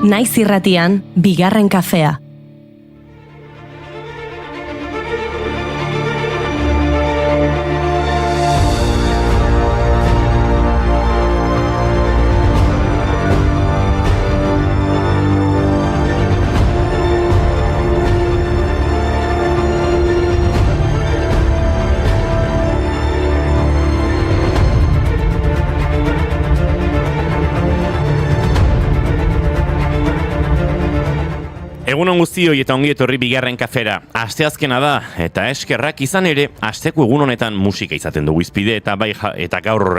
Naiz irratian, bigarren kafea. Egunon guztioi eta ongi etorri bigarren kafera. Asteazkena da, eta eskerrak izan ere, asteko egun honetan musika izaten dugu izpide, eta gaur,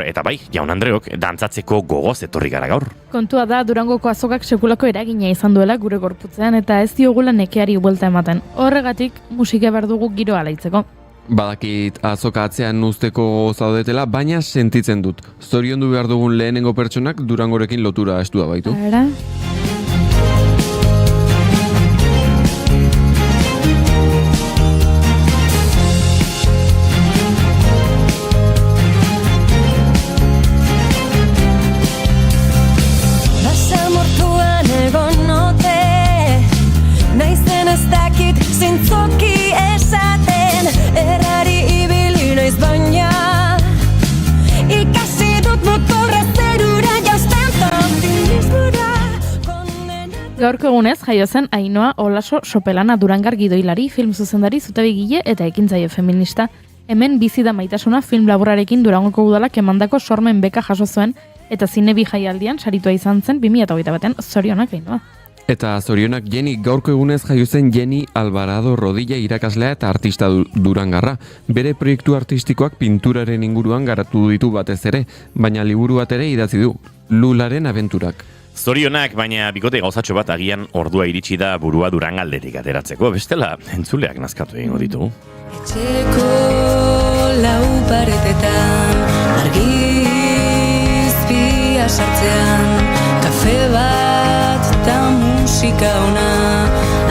jaun Andreok, dantzatzeko gogoz etorri gara gaur. Kontua da, Durangoko azokak sekulako eragina izan duela gure gorputzean, eta ez diogula nekeari buelta ematen. Horregatik, musika behar dugu giroa alaitzeko. Badakit azoka atzean usteko zaudetela, baina sentitzen dut. Zoriondu behar dugun lehenengo pertsonak Durangorekin lotura estua baitu. Ara? Gaurko egunez, jaio zen Ainhoa Olaso Sopelana Durangar gidoilari, film zuzendari, zutabigile eta ekintzaile feminista. Hemen bizi da maitasuna film laburrarekin Durangoko udalak emandako sormen beka jaso zuen eta zinebi jaialdian saritua izan zen 2021 batean. Zorionak Ainhoa. Eta zorionak Jenny, gaurko egunez jaio zen Jenny Alvarado Rodilla irakaslea eta artista durangarra. Bere proiektu artistikoak pinturaren inguruan garatu ditu batez ere, baina liburu bat ere idatzi du, Lularen abenturak. Zorionak, baina bikote gauzatxo bat agian ordua iritsi da burua Durangaldetik ateratzeko, bestela entzuleak nazkatu egingo ditu. Etxeko lau paretetan, argizpia sartzean, kafe bat eta musika ona,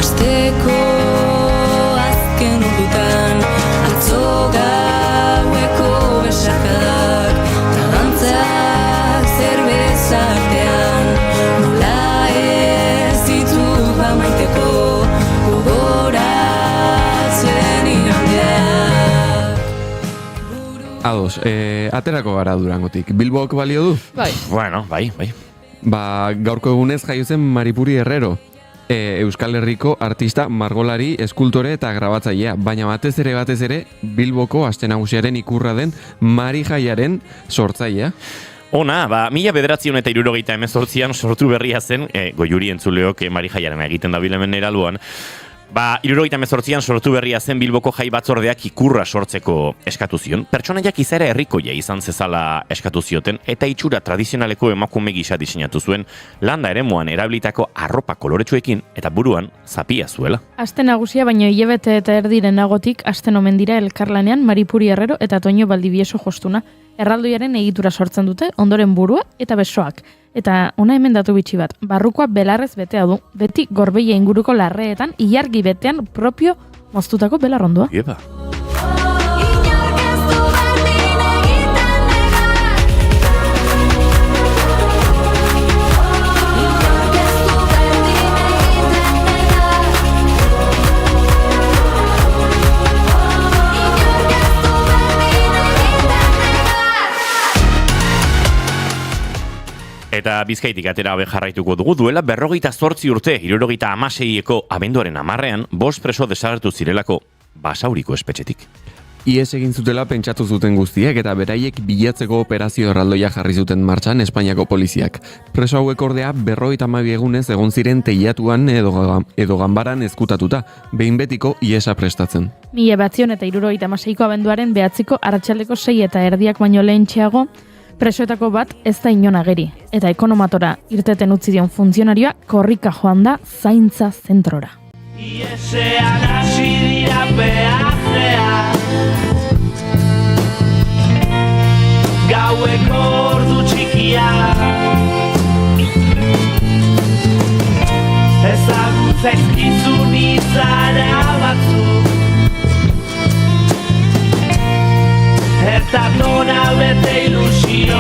asteko azken urdutan, atzo gaueko besarkadak, eta dantzak zerbeza artean, nola ez ditut bamaiteko, gogoratzen igandeak. Ados, aterako gara Durangotik. Bilbok balio du? Bai. Bueno, bai. Gaurko egunez jaio zen Maripuri Herrero. Euskal Herriko artista, margolari, eskultore eta grabatzailea, baina batez ere Bilboko aste nagusiaren ikurra den Mari Jaiaren sortzailea. Ona, 1978an sortu berria zen, goiuri entzuleok Mari Jaiaren egiten da bilemen eraluan, 1978an sortu berria zen Bilboko jai batzordeak ikurra sortzeko eskatu zion. Pertsonaiak izaera herrikoia izan zezala eskatu zioten eta itxura tradizionaleko emakume gisa diseinatu zuen, landa eremuan erabilitako arropa koloretsuekin eta buruan zapia zuela. Aste nagusia baino hilabete eta erdiren agotik asten omen dira elkarlanean Maripuri Herrero eta Toño Valdivieso jostuna. Erraldoiaren egitura sortzen dute, ondoren burua eta besoak. Eta ona hemen datu bitxi bat, barrukoa belarrez betea du, beti gorbeia inguruko larreetan, ilargi betean propio moztutako belarrondua. Ieba. Eta Bizkaitik atera habe jarraituko dugu duela 48 urte, 76eko abenduaren 10ean, 5 preso desagertu zirelako Basauriko espetxetik. Ies egin zutela pentsatu zuten guztiek eta beraiek bilatzeko operazio erraldoia jarri zuten martxan Espainiako poliziak. Preso hauek ordea 52 egunez egon ziren teilatuan edo ganbaran ezkutatuta, behin betiko iesa prestatzen. 1976ko abenduaren 9ko arratsaldeko 6:30 baino lehentxeago, presoetako bat ez da inon ageri, eta ekonomatora irteten utzi dion funtzionarioa korrika joan da zaintza zentrora. Iesean hasi dira peajea, gaueko ordu txikia, ezagutzaizkizun izara batzuk, eta nona bete ilusio.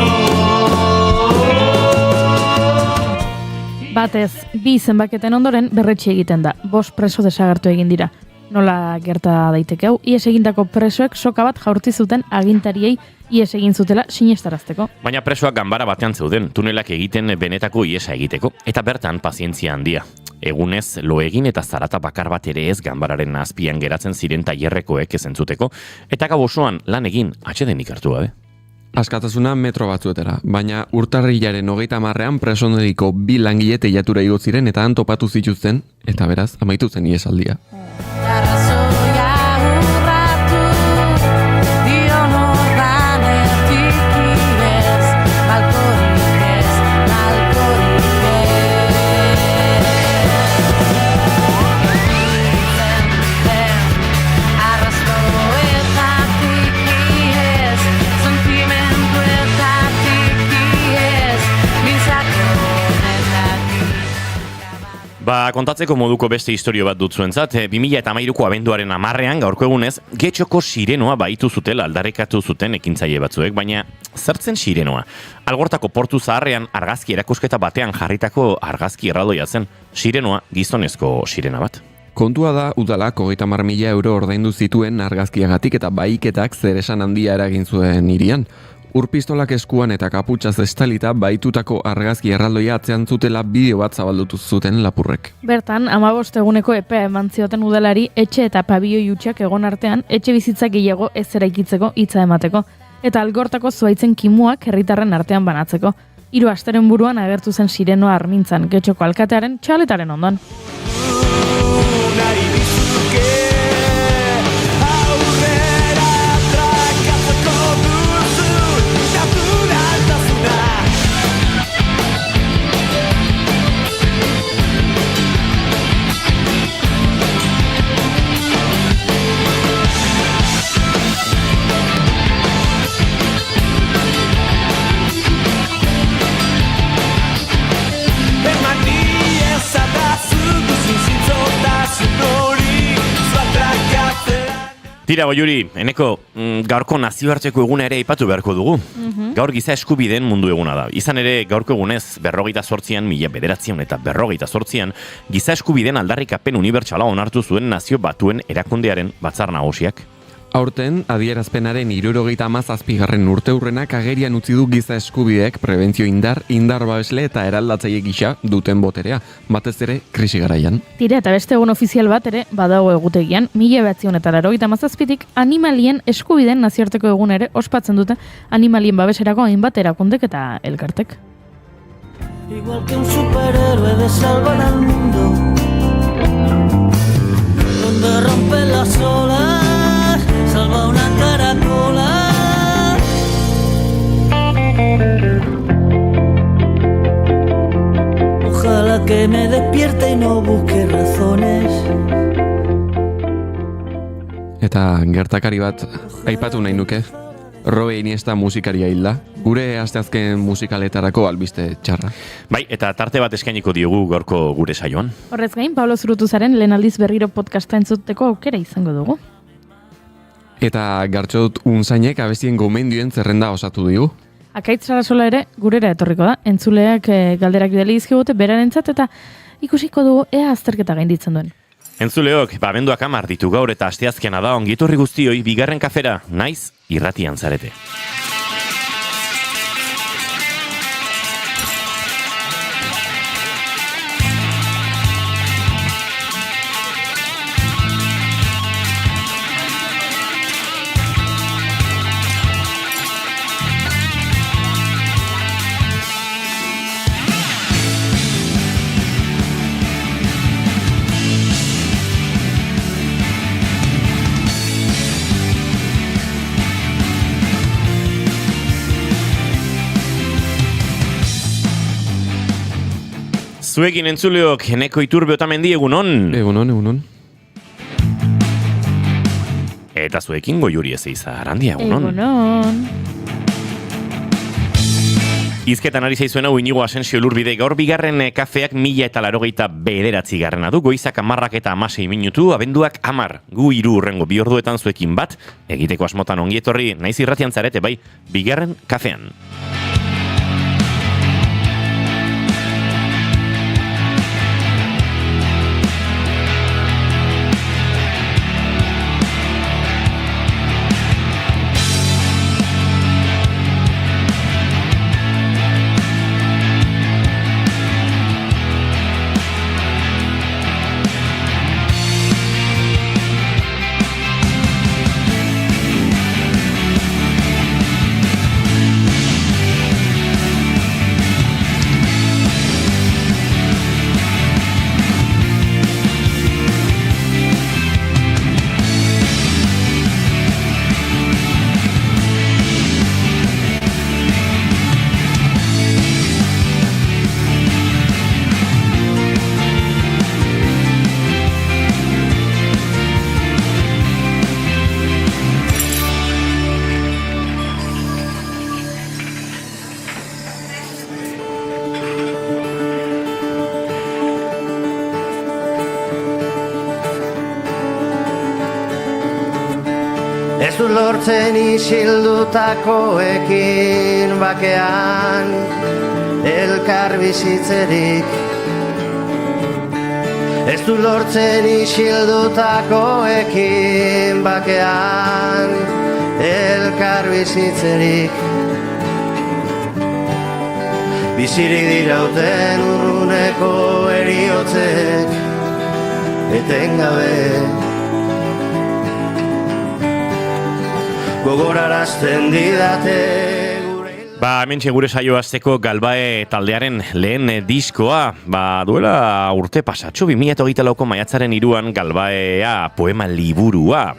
Batez, 2 zenbaketen ondoren berretsi egiten da. 5 preso desagertu egin dira. Nola gerta daiteke hau, ies egindako presoek soka bat jaurti zuten agintariei ies egin zutela sinestarazteko. Baina presoak ganbara batean zeuden, tunelak egiten benetako iesa egiteko, eta bertan pazientzia handia. Egunez, lo egin eta zarata bakar bat ere ez ganbararen azpian geratzen ziren tailerrekoek ezentzuteko, eta gau osoan lan egin atsedenik hartu gabe. Askatasuna metro batzuetara, baina urtarrilaren 30ean presondediko 2 langile teilatura igo ziren eta han topatu zituzten, eta beraz, amaitu zen iesaldia. Arrazoia urratu dio norbanetik ez, malkorik ez, malkorik ez. Arrazoetatik ez, sentimenduetatik ez, gizarteetatik. Kontatzeko moduko beste istorio bat dut zuentzat, 2013ko abenduaren 10ean gaurko egunez, Getxoko sirenoa baitu zutela aldarrikatu zuten ekintzaile batzuek, baina zertzen sirenoa? Algortako portu zaharrean argazki erakusketa batean jarritako argazki erraldoia zen, sirenoa gizonezko sirena bat. Kontua da, udalak 30.000 euro ordaindu zituen argazkiagatik eta baiketak zeresan handia eragin zuen hirian. Urpistolak eskuan eta kaputxaz estalita baitutako argazki erraldoia atzean zutela bideo bat zabaldutu zuten lapurrek. Bertan, 15 eguneko epea eman zioten udalari etxe eta pabioi hutsak egon artean etxe bizitza gehiago ez eraikitzeko hitza emateko, eta algortako zuaitzen kimuak herritarren artean banatzeko. 3 asteren buruan agertu zen sirenoa armintzan, Getxoko alkatearen txaletaren ondoan. Tira, Goiuri, eneko, gaurko nazioarteko eguna ere aipatu beharko dugu. Gaur giza eskubideen mundu eguna da. Izan ere, gaurko egunez, 48an, 1948an, giza eskubideen aldarrikapen unibertsala onartu zuen Nazio Batuen erakundearen batzar nagusiak. Aurten, adierazpenaren 77. urteurrenak agerian utzi du giza eskubideek prebentzio indar babesle eta eraldatzaile gisa duten boterea, batez ere krisi garaian. Tira, eta beste egun ofizial bat ere badago egutegian, 1997tik animalien eskubideen nazioarteko egun ere ospatzen dute animalien babeserako hainbat erakundek eta elkartek. Igual que un superhéroe de salvar al mundo, donde rompe las olas, salva una caracola. Ojalá que me despierte y no busque razones. Eta gertakari bat aipatu nahi nuke. Robe Iniesta musikaria hilda. Gure asteazken musikaletarako albiste txarra. Bai, eta tarte bat eskainiko diogu gaurko gure saioan. Horrez gain, Pablo Zurutuzaren lehen aldiz berriro podcasta entzuteko aukera izango dugu. Eta Gartxot Unzainek abestien gomendioen zerrenda osatu digu. Akaitz Sarasola ere gurera etorriko da. Entzuleak galderak bidali dizkigute berarentzat eta ikusiko dugu ea azterketa gainditzen duen. Entzuleok, abenduak 10 ditu gaur eta asteazkena da, ongitorri guztioi bigarren kafera, naiz irratian zarete. Zuekin entzuleok, Eneko Iturbe Otamendi egunon. Egunon. Eta zuekin Goiuri Ezeiza Arandia egunon. Egunon. Izketan ari zaizuen hau Inigo Asensio Lurbide gaur bigarren kafeak 1989 du, goizak 10 eta 16 minutu, abenduak 10, gu 3 urrengo 2 orduetan zuekin bat, egiteko asmotan ongietorri, naiz irratian zarete bai, bigarren kafean. du lortzen isildutakoekin bakean elkar bizitzerik. Ez du lortzen isildutakoekin bakean elkar bizitzerik. Bizirik dirauten urruneko eriotzek etengabe gogorarazten didate. Ba, hementxe gure saio hasteko Galbae taldearen lehen diskoa, ba, duela urte pasatxo, 2024ko maiatzaren 3an Galbaea poema liburua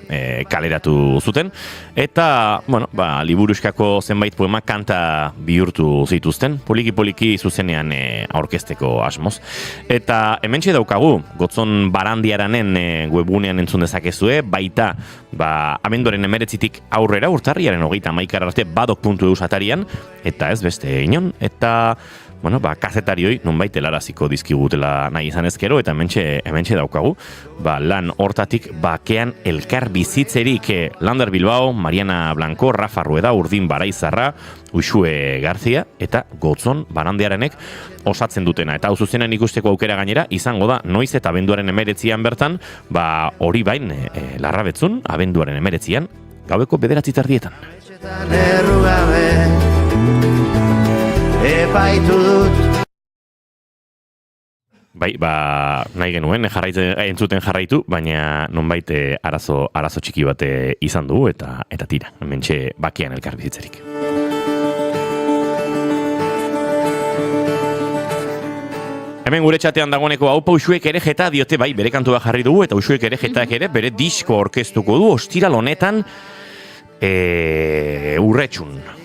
kaleratu zuten, eta, bueno, ba, liburuskako zenbait poema kanta bihurtu zituzten, poliki zuzenean aurkezteko asmoz. Eta hementxe daukagu, Gotzon Barandiaranen webgunean entzun dezakezue, baita, ba, abenduaren 19tik aurrera, urtarriaren 31 arte badok.eu atarian, eta ez beste inon, eta, bueno, ba, kazetarioi nonbait helaraziko dizkigutela nahi izan ezkero, eta hementxe daukagu, ba, lan hortatik bakean elkar bizitzerik Lander Bilbao, Mariana Blanco, Rafa Rueda, Urdin Baraizarra, Uxue Garzia, eta Gotzon Barandiarenek osatzen dutena. Eta hau zuzenen ikusteko aukera gainera, izango da, noiz eta abenduaren 19an bertan, ba, hori bain, Larrabetzun, abenduaren 19an, gaueko 9:30. Epaitu dut. Bai, ba, nahi genuen entzuten jarraitu, baina nonbait arazo txiki bat izan dugu, eta tira, hementxe bakean elkar bizitzerik. Hemen gure txatean dagoeneko haupa Uxuek Erejeta diote, bai, bere kantua jarri dugu, eta Uxuek Erejetak ere bere disko orkestuko du, ostiral honetan Urretxun.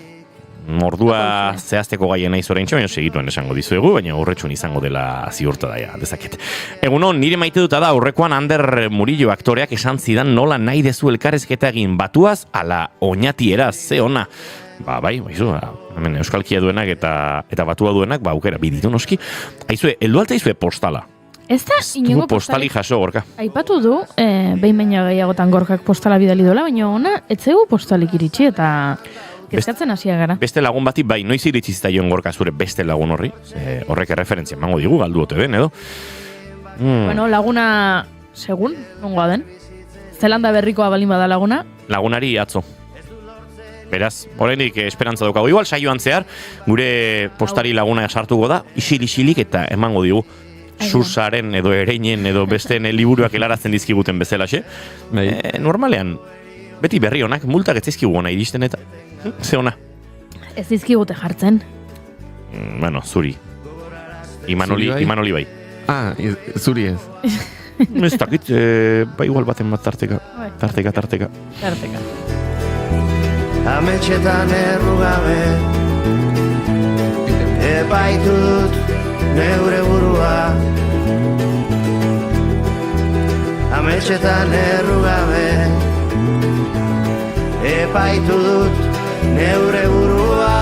Ordua zehazteko gaien nahi zoraintxe, baina segituen esango dizuegu, baina Urretxun izango dela ziurta daia dezaket. Egunon, nire maite duta da, aurrekoan Ander Murillo aktoreak esan zidan nola nahi dezu elkarrezketa egin batuaz, ala oinatieraz, ze ona. Ba, bai, baizu, hemen euskalkia duenak eta batua duenak, ba, aukera biditu noski. Aizue, heldu alta izue postala. Ez da, inongo postali jaso, Gorka. Aipatu du, behin baina gehiagotan Gorkak postala bidali dola, baina ona, etzegu postalik iritsi eta kezkatzen hasia gara. Beste lagun bati, bai, noiz iritsi zitaion Gorka zure beste lagun horri, horrek erreferentzia emango digu, galdu ote den, edo? Bueno, laguna, segun, nongoa den. Zelanda berrikoa balin bada laguna. Lagunari atzo. Beraz, oraindik esperantza daukagu. Igual saioan zehar, gure postari laguna sartuko da, isilik eta emango digu. Sursaren edo ereinen edo besteen liburuak helarazten dizkiguten bezalaxe. Normalean, beti berri honak, multak ez dizkigu ona iristen eta ze ona. Ez dizkigute jartzen. Bueno, zuri. Imanoli bai. Ah, zuri ez. Ez dakit, ba igual baten bat tarteka. Tarteka. Ametxetan errugabe epaitu dut neure burua. Ametxetan errugabe epaitu dut neure burua.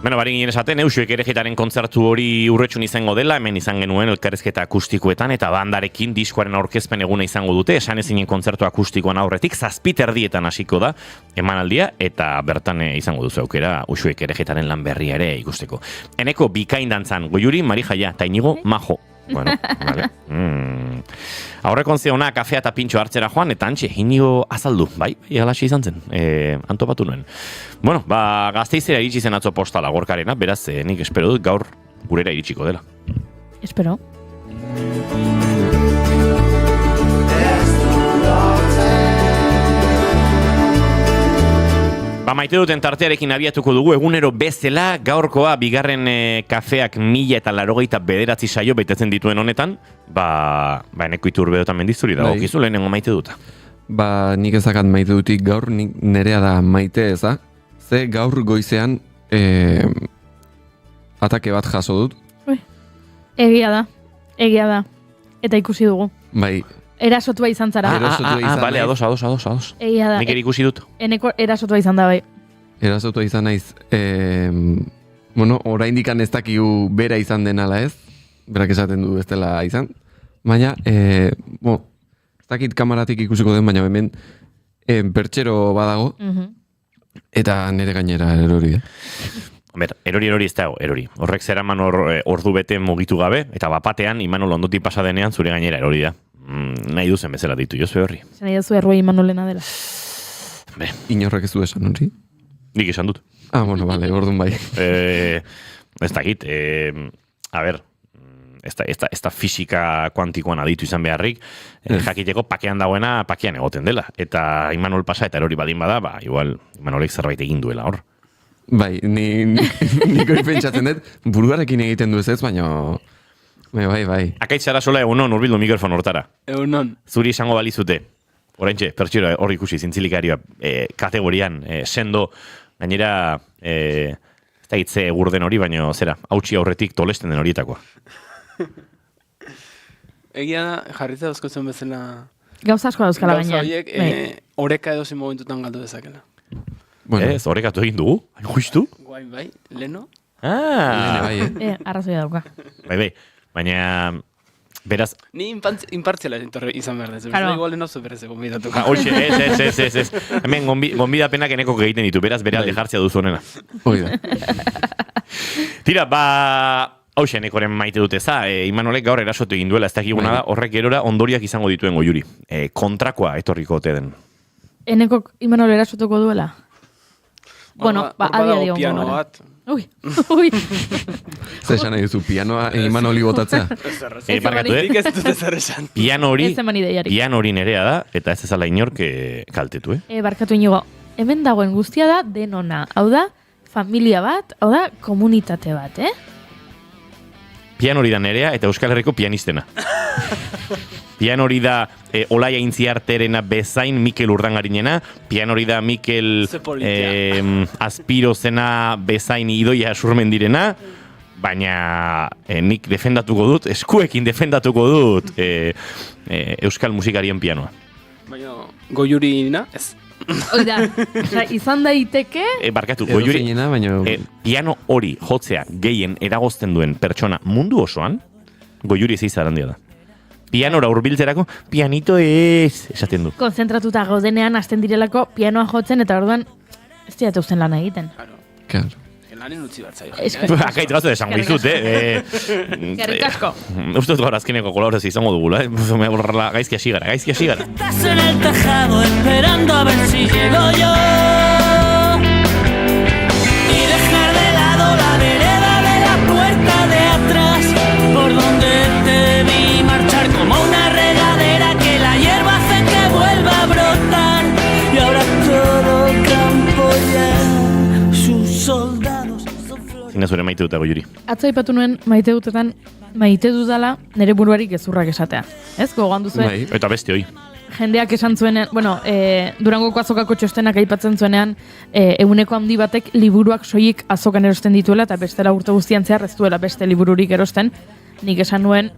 Bueno, bari ginen esaten, Uxuek Erejetaren kontzertu hori Urretxun izango dela, hemen izan genuen elkarrezketa akustikoetan, eta bandarekin diskoaren aurkezpen eguna izango dute, esan ezinen kontzertu akustikoan aurretik, 7:30 hasiko da emanaldia, eta bertan izango duzu aukera Uxuek Erejetaren lan berria ere ikusteko. Eneko bikain dantzan, Goiuri, Marijaia, eta Inigo Majo. Bueno, vale. Aurrekon zeona kafea eta pintxo hartzera joan, eta antxe, Inigo azaldu, bai, egalaxe izan zen, antopatu nuen. Bueno, ba, Gasteizera iritsi zen atzo postala Gorkarena, beraz, nik espero dut gaur gurera iritsiko dela. Espero. Ba, maite duten tartearekin abiatuko dugu, egunero bezala, gaurkoa, bigarren kafeak 1089 saio betetzen dituen honetan, ba Eneko Iturbeotan mendizuri dago, gizu lehenengo maite duta. Ba, nik ezakat maite dutik gaur, nik nerea da maite eza, ze gaur goizean atake bat jaso dut. Egia da, eta ikusi dugu. Bai. Erasotua izan zara. Bale, ados. Egia da. Nik ere ikusi dut. Eneko erasotua izan da, bai. Erasotua izan naiz. Bueno, oraindik ez dakigu bera izan den ala ez. Berak esaten du ez dela izan. Baina, ez dakit kamaratik ikusiko den, baina hemen pertsero badago, eta nire gainera erori da. Ber, erori ez dago, erori. Horrek zeraman ordu bete mugitu gabe, eta bapatean Imanol ondotik pasa denean zure gainera erori da. Nahi duzen bezala ditu, Josue horri. Nahi duzu erroi Imanolena dela. Be, Inorrek ez du esan hori? nik esan dut. Bueno, bale, orduan bai. Ez dakit, a ber, ez da fisika kuantikoan aditu izan beharrik, jakiteko pakean dagoena pakean egoten dela. Eta Imanol pasa eta erori badin bada, ba, igual Imanolek zerbait egin duela hor. Bai, nik hori pentsatzen dut, buruarekin egiten du ez, baina... Bai. Akaitzara sola egunon, urbildu mikrofon hortara. Egunon. Zuri esango balizute, oraintxe, pertsero hor ikusi zintzilikariua kategorian, sendo, gainera, ez da hitze gurden hori, baina zera, hautsi aurretik tolesten den horietakoa. Egia da, jarritza dauzkotzen bezala... Gauza asko dauzkala Gauza gainean. horiek, oreka edozein momentutan galdu dezakela. Bueno, Ez, horrekatu egin dugu, justu? Guain bai, leno. Ah, bai, Arrazoia dauka. bai, baina, beraz, Ni inpartziala izan behar dez. Claro. Igual leno zuperrezeko bidatu. hoxe, ez. Hemen gonbidapenak eneko egiten ditu, beraz, bere alde jartzea duzu honena. hori da. Tira, hauxe nekoren maite dute za, Imanolek gaur erasotu egin duela, ez dakiguna da, horrek gerora ondoriak izango dituen Goiuri. Kontrakoa etorriko ote den. Eneko Imanol erasotuko duela? Bueno, adia dio. Piano bat. Ui. Zer esan nahi duzu, pianoa Imanoli botatzea? Barkatu, Nik ez dut ezer esan. Piano hori, Ez eman ideiarik. piano hori nerea da, eta ez ezala inork kaltetu, Barkatu inigo, hemen dagoen guztia da denona. Hau da, familia bat, hau da, komunitate bat, Piano hori da nerea eta Euskal Herriko pianistena. Piano hori da Olaia Intziarterena bezain Mikel Urdangarinena, piano hori da Mikel Ze politia. Aspiro zena bezain Idoia Surmendirena, baina nik defendatuko dut, eskuekin defendatuko dut Euskal musikarien pianoa. Baina, Goiurina, ez. Hoi da, izan daiteke, Barkatu, Edo Goiuri, zeinena, baina... piano hori jotzea gehien eragozten duen pertsona mundu osoan, Goiuri ez izarandia da. Pianora hurbiltzerako, pianito ez, esaten du. konzentratuta gaudenean hasten direlako pianoa jotzen, eta orduan ez diat eusten lana egiten. Claro. Lanen utzi bat zaio. Akait gazo esango dizut, Gerrik asko. Uste dut gaur azkeneko kolaborazio izango dugula, gaizki hasi gara. Estás en el tejado esperando a ver si llego yo y dejar de lado la vereda de la puerta de atrás por donde te vi marchar como una regadera que la hierba hace que vuelva a brotar y ahora todo campo ya sus soldados son flores. Zina zure maite dut Goiuri. Atzo aipatu nuen maite dutetan, maite dudala nire buruari gezurrak esatea. Ez, gogoan duzu, Bai. Eta beste hoi. jendeak esan zuenean, bueno, Durangoko azokako txostenak aipatzen zuenean, eguneko handi batek liburuak soilik azokan erosten dituela, eta bestela urte guztian zehar ez duela beste libururik erosten. Nik esan nuen,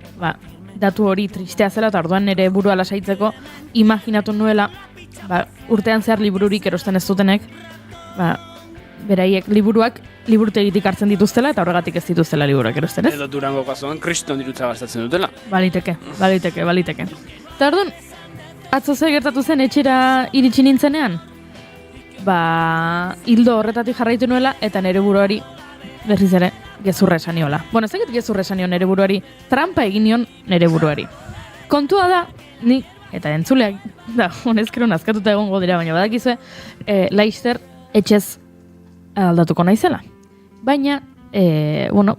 datu hori tristea zela, eta orduan nire burua lasaitzeko imaginatu nuela, urtean zehar libururik erosten ez dutenek, beraiek liburutegitik hartzen dituztela, eta horregatik ez dituztela liburuak erosten, ez? Edo Durango kasuan kriston dirutza gastatzen dutela. Baliteke. Eta orduan, atzo zer gertatu zen etxera iritsi nintzenean? Hildo horretatik jarraitu nuela, eta nire buruari berriz ere gezurra esan niola. Bueno, ez dakit gezurra esan nion nire buruari, trampa egin nion nire buruari. Kontua da, ni, eta entzuleak, honezkero nazkatuta egongo dira, baina badakizue, Laster etxez aldatuko naizela. Baina,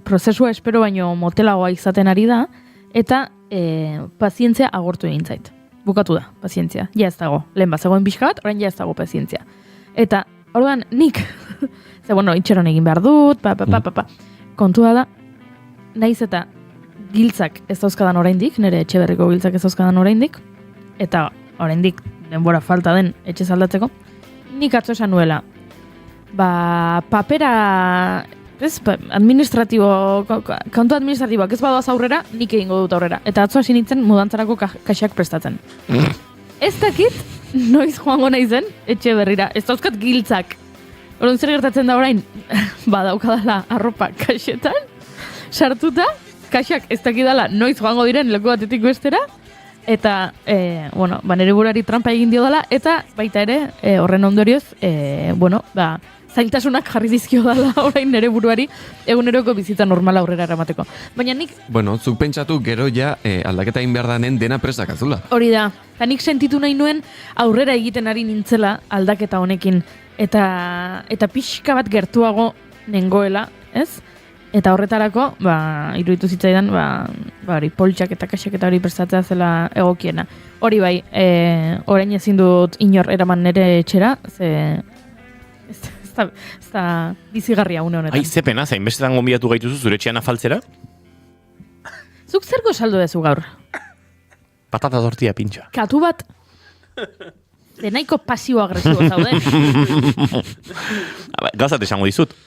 prozesua espero baino motelagoa izaten ari da, eta pazientzia agortu egin zait. Bukatu da, pazientzia. Ja ez dago. Lehen bazegoen pixka bat, orain ja ez dago pazientzia. Eta, orduan, nik, itxeron egin behar dut, kontua da, naiz eta giltzak ez dauzkadan oraindik, nire etxe berriko giltzak ez dauzkadan oraindik, eta oraindik denbora falta den etxe aldatzeko, nik atzo esan nuela, papera, kontu administratiboak ez badoaz aurrera, nik egingo dut aurrera. Eta atzo hasi nintzen mudantzarako kaxak prestatzen. Ez dakit, noiz joango naizen, etxe berrira, ez dauzkat giltzak. Orduan zer gertatzen da orain, badaukadala arropa kaxetan, sartuta, kaxak ez dakidala noiz joango diren leku batetik bestera, eta, nere burari trampa egin dio dela, eta baita ere, horren ondorioz, zailtasunak jarri dizkio dela orain nere buruari eguneroko bizitza normala aurrera eramateko. Baina nik... Zuk pentsatu gero ja aldaketa egin behar danen dena presak azula. Hori da, eta nik sentitu nahi nuen aurrera egiten ari nintzela aldaketa honekin, eta pixka bat gertuago nengoela, ez? Eta horretarako, iruditu zitzaidan, hori, poltsak eta kaxak eta hori prestatzea zela egokiena. Hori bai, orain ezin dut inor eraman nere etxera, ze... Ez da bizigarria une honetan. Ai, zepena, zainbestetan gonbidatu gaituzu zure etxean afaltzera? Zuk zerko saldo dezu gaur? Patata tortilla pintxa. Katu bat... Denaiko pasibo-agresibo zaude. Gauzat esango dizut.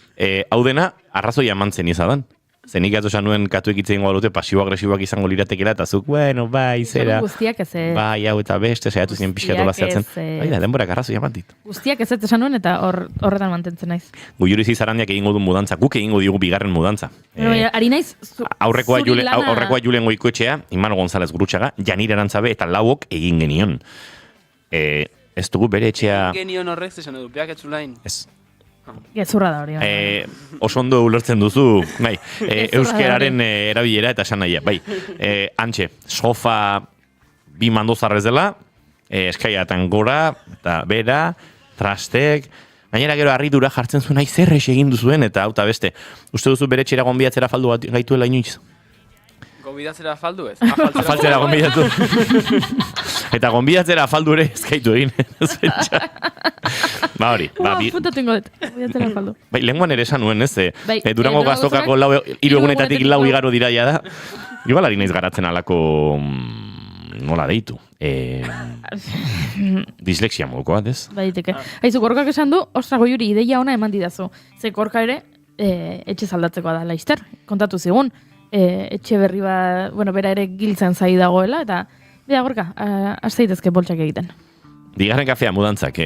Hau dena, arrazoia emantzen izadan. Zenik atzo esan nuen katuek itzein balute pasibo-agresiboak izango liratekela, eta zuk, bai, zera. Guztiak ez... Bai, hau eta beste, saiatu ziren pixkatola zehatzen. Bai, da, denborak arrazoia emantit. Guztiak ez esan nuen, eta horretan mantentzen naiz. Gujuriz izarandiak egingo du mudantza, guk egingo digu bigarren mudantza. Ari naiz, aurrekoa Julen Goikoetxea, Imano González Gurutxaga, Janir Arantzabe eta Lauok egin genion. Ez dugu bere etxea... Genion horrek, esan edu, beak etzulain. Ez. Gezurra da hori. Oso ondo ulertzen duzu, bai, euskeraren erabilera eta esan nahia, bai. Antxe, sofa bi mandozarrez dela, eskaiatan gora, eta bera, trastek, gainera gero harridura jartzen zuen, zerrex egin duzuen, eta hau eta beste. Uste duzu bere txera gonbidatzera faldu gaituela inoiz? Gonbidatzera faldu ez? Afaltzera gonbidatu. Eta gonbidatzera afaldu ere ezkaitu egin. Hori. Puntatu ingo dut. Gonbidatzera afaldu. Bai, lenguan ere esan nuen, ez? Durango gazokako 3 egunetatik 4 igaro dira ja da. Igual ari naiz garatzen alako... Nola deitu? Dislexia moduko bat, ez? Baiteke. Haizu, Gorkak esan du, ostra Goiuri ideia ona eman didazu. Ze Gorka ere, etxe zaldatzeko da laizter. Kontatu zigun. Etxe berri bat, bera ere giltzen zai dagoela, eta bera Gorka, asteitezke poltsak egiten. Bigarren kafea mudantzak,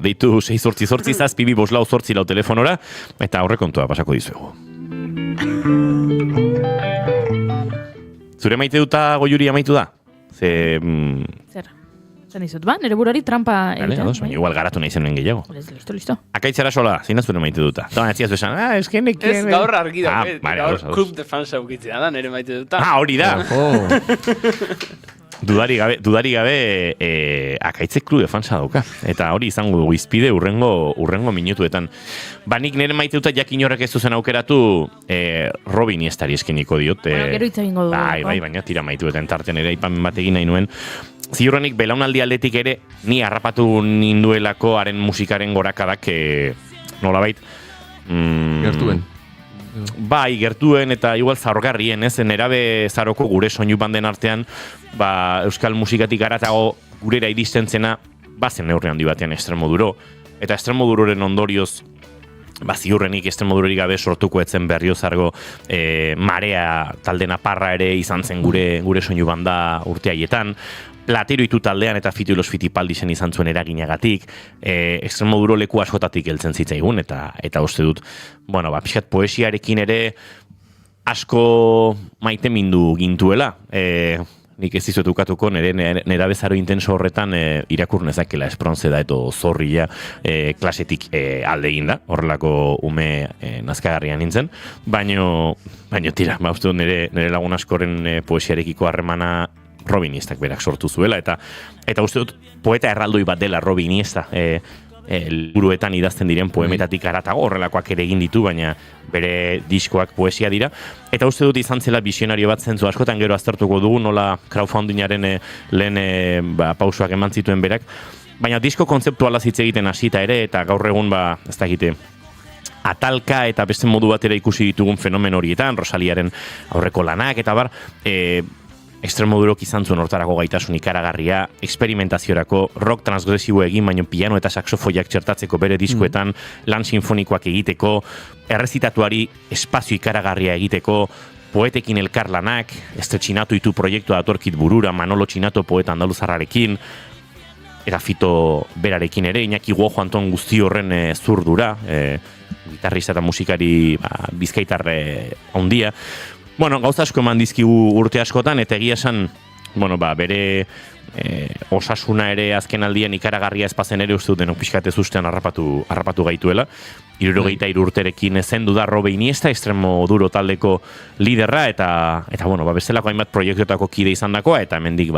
deitu 688 telefonora, eta aurrekontua pasako dizuegu. Zure maite duta Goiuri amaitu da? Zer? Zer dizut, nere burari trampa egiten. Baina igual garatu nahi zenuen gehiago. Listo. Akaitzara sola, zein da zure maite duta? Eta baina ez esan, Ez gaur argi da, gaur ados. klub de fans aukitzea da, nere maite duta. Hori da! Dudari gabe akaitzek klub de fansa dauka. Eta hori izango dugu izpide urrengo minutuetan. Nik nire maite duta jakin horrek ez duzen aukeratu Robin Iniestari eskeniko diot. Gero hitz egingo dugu. Bai, baina tira maituetan tartean ere aipamen bat egin nahi nuen. Ziurrenik belaunaldi aldetik ere ni harrapatu ninduelako haren musikaren gorakadak nolabait Gertuen. Bai, gertuen eta igual zaurgarrien, ez? Nerabe zaroko gure soinu banden artean, euskal musikatik garatago gurera iristen zena, bazen neurri handi batean Extremoduro. Eta Extremoduroren ondorioz, ziurrenik Extremodurorik gabe sortuko etzen Berriozargo Marea talde naparra ere izan zen gure soinu banda urte haietan. Platero itu taldean eta Fito y los Fitipaldisen izan zuen eraginagatik, Extremoduro leku askotatik heltzen zitzaigun, eta uste dut, pixkat poesiarekin ere asko maite mindu gintuela. Nik ez dizut ukatuko, nera bezaro intenso horretan irakur nezakela Espronceda edo Zorrilla klasetik alde egin da, horrelako ume nazkagarrian nintzen, baino tira, uste dut nire lagun askoren poesiarekiko harremana Robin Iniestak berak sortu zuela, eta uste dut poeta erraldoi bat dela Robin Iniesta, liburuetan idazten diren poemetatik haratago horrelakoak ere egin ditu, baina bere diskoak poesia dira, eta uste dut izan zela visionario bat zentzu askotan gero aztertuko dugu, nola crowdfundingaren lehen pausoak eman zituen berak, baina disko kontzeptuala hitz egiten hasita ere, eta gaur egun ez dakite, atalka eta beste modu batera ikusi ditugun fenomen horietan, Rosaliaren aurreko lanak, eta Extremodurok izan zuen hortarako gaitasun ikaragarria, experimentaziorako, rock transgresibo egin, baino piano eta saxofoiak txertatzeko bere diskoetan, lan sinfonikoak egiteko, errezitatuari espazio ikaragarria egiteko, poetekin elkarlanak, Estretxinatu itu proiektua datorkit burura, Manolo Txinato poeta andaluzarrarekin, eta Fito berarekin ere, Iñaki Guojo Anton guzti horren zurdura, gitarrista eta musikari bizkaitarre handia. Bueno, gauza asko eman dizkigu urte askotan, eta egia esan, bueno, bere osasuna ere azken aldian ikaragarria espazen ere uste denok pixkatez ustean harrapatu gaituela. 73 urterekin zendu da Robe Iniesta, extremo duro taldeko liderra, eta bueno, bestelako hainbat proiektutako kide izandakoa, eta hemendik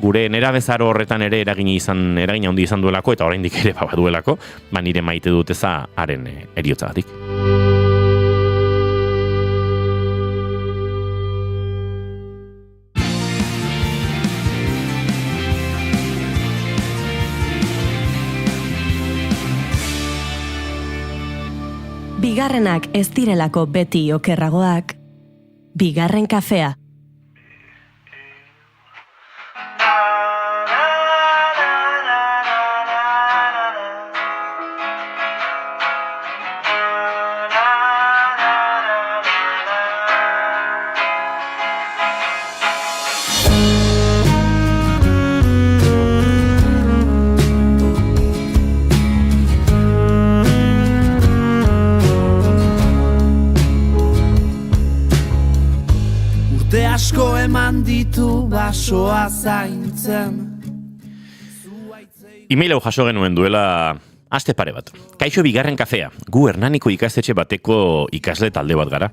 gure nerabezaro horretan ere eragina handi izan duelako, eta oraindik ere baduelako, nire maite dut eza haren eriotzagatik. Bigarrenak ez direlako beti okerragoak, bigarren kafea. Asko eman ditu basoa zaintzen. Email hau jaso genuen duela aste pare bat. Kaixo bigarren kafea, gu Hernaniko ikastetxe bateko ikasle talde bat gara.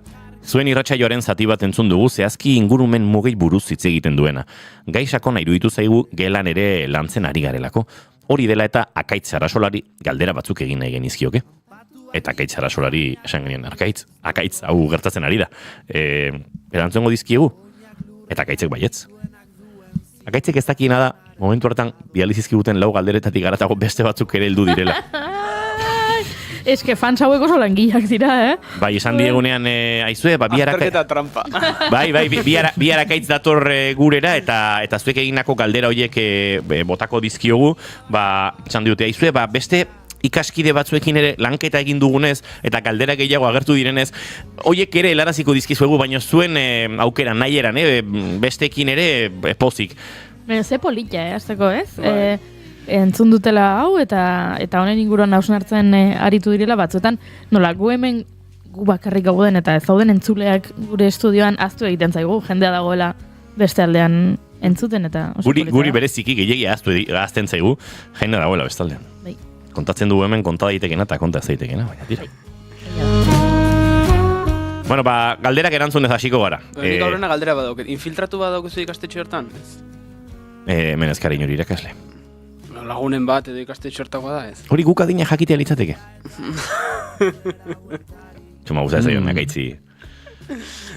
Zuen irratsaioaren zati bat entzun dugu zehazki ingurumen mugei buruz hitz egiten duena. Gai sakona iruditu zaigu gelan ere lantzen ari garelako. Hori dela eta Akaitz Arasolari galdera batzuk egin nahi genizkioke. Eta Akaitz Arasolari esan genien Akaitz hau gertatzen ari da. Erantzungo dizkiegu? Eta Akaitzek baietz. Akaitzek ez dakiena da, momentu hartan bializizkiguten lau galderetatik garatago beste batzuk ere heldu direla. Eske fans hauek oso langileak dira, Bai, esan diegunean, aizue, Azterketa trampa. Bi Akaitz dator gurera, eta zuek eginako galdera horiek botako dizkiogu, esan diote, aizue, beste ikaskide batzuekin ere lanketa egin dugunez eta galdera gehiago agertu direnez, hoiek ere helaraziko dizkizuegu, baina zuen aukera nahi eran, besteekin ere pozik. Ze polita, azteko, ez? Entzun dutela hau eta honen inguruan hausnartzen aritu direla batzuetan, nola, gu hemen gu bakarrik gauden eta ez zauden entzuleak gure estudioan aztu egiten zaigu, jendea dagoela beste aldean entzuten eta oso polita. Guri bereziki gehiagia azten zaigu, jendea dagoela beste aldean. Bai. Kontatzen du hemen konta daitekena eta konta ez daitekena, baina tira. Bueno, galderak erantzun ez hasiko gara. Nik aurrena galdera badauket. Infiltratu badaukezu ikastetxe hortan? Menezkari inori irakasle. Lagunen bat edo ikastetxe hortakoa da ez? Hori guk adina jakitea litzateke. Txuma guza ez aion, Akaitzi.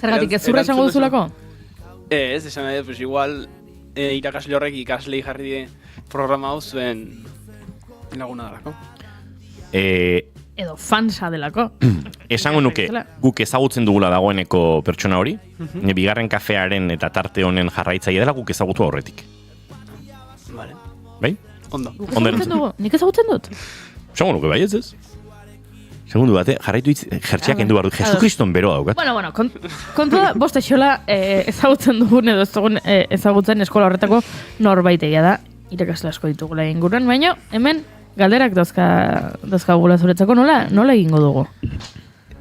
Zergatik ez zurra esango duzulako? Ez, esan nahi, pues igual irakasle horrek ikaslei jarri die programa hau zuen laguna dalako. Edo fansa delako. Esango nuke, guk ezagutzen dugula dagoeneko pertsona hori, bigarren kafearen eta tarte honen jarraitzaile dela guk ezagutu aurretik. Vale. Bai? Ondo. Nik ezagutzen dut? Esango nuke, bai ez ez? Segundu bate, jarraitu jertxiak endu bardu. Jesukriston beroa daukat. Bueno, kontu da, bost aixola ezagutzen dugun edo ezagutzen eskola horretako norbaitegia da. Irakasle asko ditugula inguruan, baina hemen galderak dauzkagula zuretzako nola egingo dugu?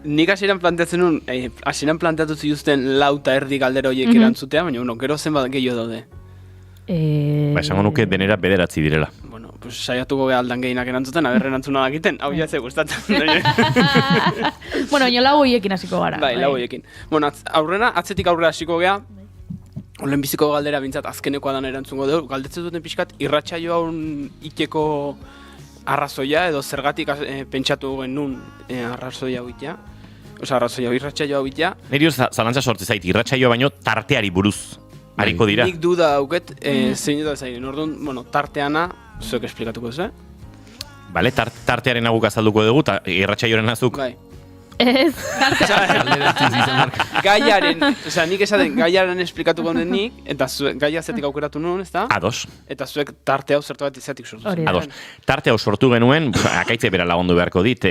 Nik hasieran planteatzen nun, hasieran planteatu zituzten lau eta erdi galdera horiek erantzutea, baina gero zenbat gehiago daude. Esango nuke denera bederatzi direla. Bueno, pues saiatuko geha aldan gehienak erantzuten, errantzuna dakiten, hau ja ze gustatzen. Bueno, baina lau horiekin hasiko gara. Bai, lau horiekin. Bueno, atzetik aurrera hasiko geha, olen biziko galdera bintzat azkenekoa dan erantzungo dugu, galdetzen duten pixkat, irratsaio haun ikeko arrazoia, edo zergatik pentsatu genuen arrazoia hau itea. Osa, arrazoia hau irratsaio hau itea. Neri zalantza sortze zait, irratsaio baino tarteari buruz hariko dira. Nik duda hauket, zein dut zairen, orduan, bueno, tarteana, zuek esplikatuko duzu, Bale, tartearen aguk azalduko dugu, eta irratsaioaren azuk. Bai. Ez, Gaiaren, osea, nik esaten gaiaren esplikatuko den nik, eta gaia zetik aukeratu nuen, ez da? Ados. Eta zuek tarte hau zertu bat izatik sortu. Ados. Tarte hau sortu genuen, Akaitze bera lagundu beharko dit,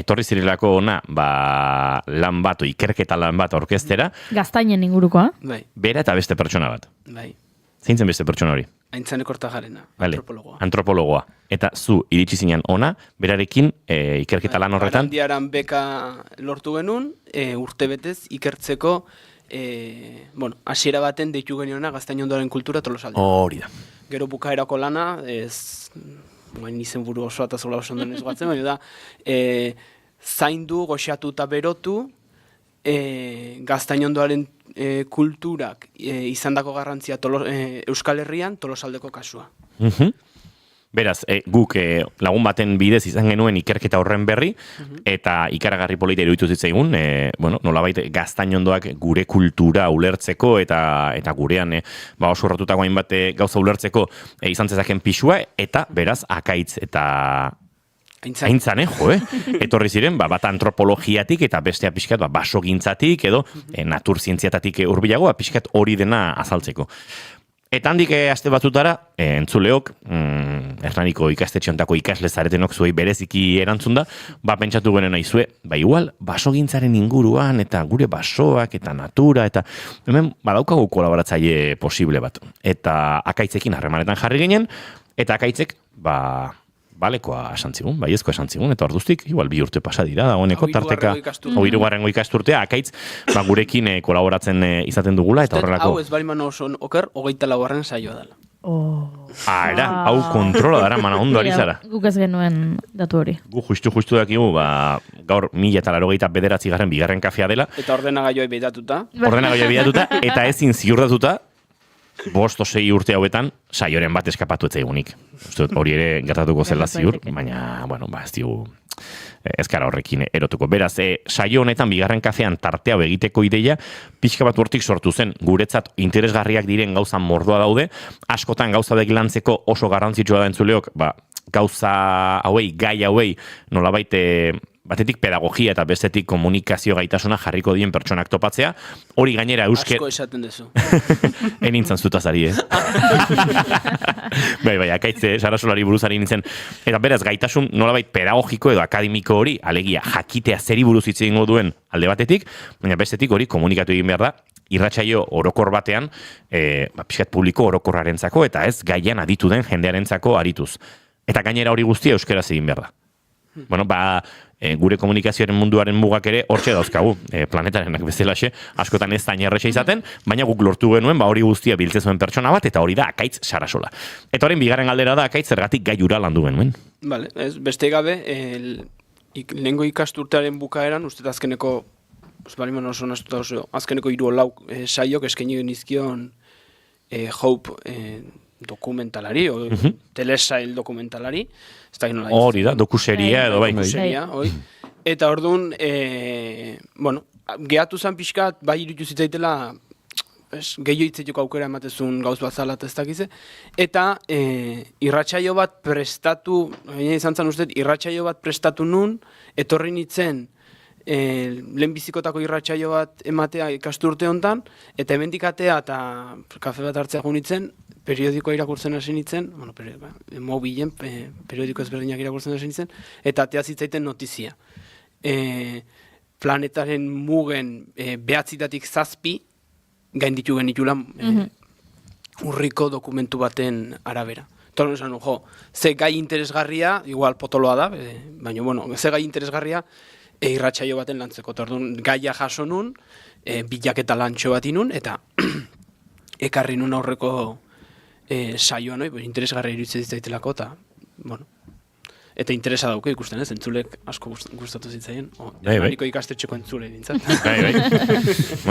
etorri zirilako ona, lan bat, ikerketa lan bat orkestera. Gaztainen ingurukoa. Bai. Bera eta beste pertsona bat. Bai. Zein zen beste pertsona hori? Aintzane Kortajarena, Vale, antropologoa. antropologoa. Eta zu iritsi zinen ona, berarekin ikerketa lan horretan. Barandiaran beka lortu genuen, urtebetez ikertzeko, hasiera baten deitu geniona Gaztainondoaren kultura Tolosaldean. Hori da. Gero bukaerako lana, guain izen buru osoa eta zola oso onden ez batzen, baina da, zaindu, goxatu eta berotu, Gaztainondoaren kulturak izandako garrantzia Euskal Herrian Tolosaldeko kasua. Beraz, guk lagun baten bidez izan genuen ikerketa horren berri, eta ikaragarri polita iruditu zitzaigun, nolabait Gaztainondoak gure kultura ulertzeko, eta gurean oso horretutako hainbat gauza ulertzeko izan zezaken pixua, eta beraz, akaitz eta Aintzane, etorri ziren, bat antropologiatik eta bestea pixkat basogintzatik edo naturzientziatatik hurbilagoa pixkat hori dena azaltzeko. Eta handik aste batzutara, entzuleok, Hernaniko ikastetxeontako ikasle zaretenok zuei bereziki erantzun da, pentsatu genen naizue, igual, basogintzaren inguruan, eta gure basoak, eta natura, eta hemen badaukagu kolaboratzaile posible bat. Eta akaitzekin harremanetan jarri ginen, eta akaitzek, balekoa esan zigun, baiezkoa esan zigun, eta orduztik, igual 2 urte pasa dira, dagoeneko tarteka, 3. ikasturtea, akaitz, gurekin kolaboratzen izaten dugula, eta horrelako. Hau ez baliman oso oker, 24. saioa dela. Hau kontrola dara, mana ondo ari zara. Guk ez genuen datu hori. Gu justu dakigu, gaur 1989 bigarren kafea dela. Eta ordenagailuei begiratuta. Eta ezin ziurtatuta, 5 o 6 urte hauetan, saioren bat eskapatu etzaigunik. Hori ere gertatuko zela ziur, baina, ez digu ezkara horrekin erotuko. Beraz, saio honetan bigarren kafean tarte hau egiteko ideia, pixka bat hortik sortu zen, guretzat interesgarriak diren gauza mordoa daude, askotan gauza begilantzeko oso garrantzitsua da entzuleok, gauza hauei, gai hauei, nolabait batetik pedagogia eta bestetik komunikazio gaitasuna jarriko dien pertsonak topatzea, hori gainera euskera... Asko esaten dezu. Enintzen zutazari, akaitze, Sarasolari buruzari nintzen. Eta beraz, gaitasun nolabait pedagogiko edo akademiko hori, alegia, jakitea zeri buruz hitz egingo duen alde batetik, baina bestetik hori komunikatu egin behar da, irratsaio orokor batean, pixkat publiko orokorrarentzako, eta ez gaian aditu den jendearentzako arituz. Eta gainera hori guztia euskaraz egin behar da. Gure komunikazioaren munduaren mugak ere hortxe dauzkagu, planetarenak bezalaxe, askotan ez zain erresa izaten, baina guk lortu genuen, hori guztia biltze zuen pertsona bat, eta hori da Akaitz Sarasola. Eta horren bigarren galdera da Akaitz zergatik gaiura landu genuen. Vale, beste gabe, lehengo ikasturtearen bukaeran, uste azkeneko, azkeneko 3-4 saiok eskaini genizkion Hope dokumentalari, telesail dokumentalari. Hori da, dokuseria edo bai. Eta orduan, gehatu zen pixkat, iruditu zitzaitela, gehiago hitzeteko aukera ematezun gauz bat zala ez dakize, eta irratsaio bat prestatu, izan zen uste, irratsaio bat prestatu nun, etorri nintzen, lehenbizikotako irratsaio bat ematea ikasturte hontan, eta hemendik atea eta kafe bat hartzea junitzen, periodikoa irakurtzen hasi nintzen, mobilen, periodiko ezberdinak irakurtzen hasi nintzen, eta atea zitzaiten notizia. Planetaren mugen 9-7 gainditu genitula urriko dokumentu baten arabera. Torren esan, ze gai interesgarria, igual potoloa da, baina, ze gai interesgarria, irratsaio baten lantzeko. Orduan gaia jaso nun, bilaketa lantxo bat inun, eta ekarri nun aurreko saioan, interesgarria iruditzen zitzaitelako, eta interesa dauke ikusten ez, entzulek asko gustatu zitzaien. Hernaniko ikastetxeko entzule nintzat.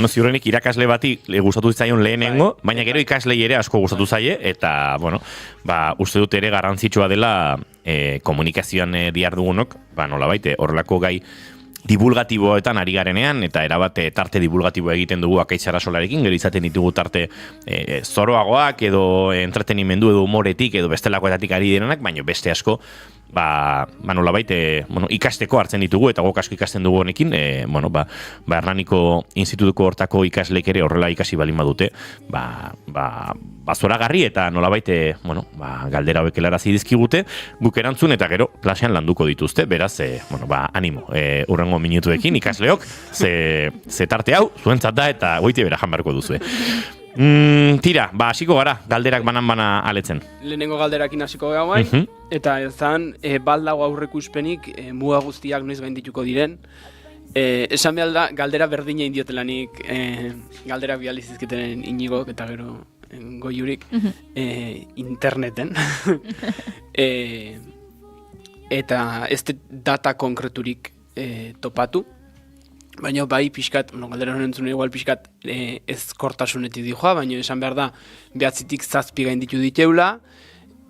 Ziurrenik irakasle bati gustatu zitzaion lehenengo, baina gero ikaslei ere asko gustatu zaie, eta, uste dut ere garrantzitsua dela komunikazioan diardugunok, nolabait, horrelako gai divulgatiboetan ari garenean, eta erabate tarte divulgatiboa egiten dugu Akaitz Sarasolarekin, gero izaten ditugu tarte zoroagoak, edo entretenimendu edo humoretik, edo bestelakoetatik ari direnak, baina beste asko, nolabait, ikasteko hartzen ditugu, eta gok asko ikasten dugu honekin, Hernaniko institutuko hortako ikasleek ere horrela ikasi balin badute, zoragarri eta nolabait, galdera hauek helarazi dizkigute, guk erantzun eta gero klasean landuko dituzte, beraz, animo, urrengo minutuekin ikasleok, ze tarte hau, zuentzat da eta goiti bera janbarko duzue. Tira, hasiko gara, galderak banan-bana aletzen. Lehenengo galderakin hasiko gara guain, eta ezan, baldago aurreikuspenik muga guztiak noiz gaindituko diren. Esan behar da, galdera berdina indiotelanik galdera bializizketen Iñigok eta gero Goiurik interneten. Eta ez data konkreturik topatu. Baina bai pixkat, galdera honen entzun igual pixkat ezkortasunetik dijoa, baina esan behar da, 9-7 gainditu diteula,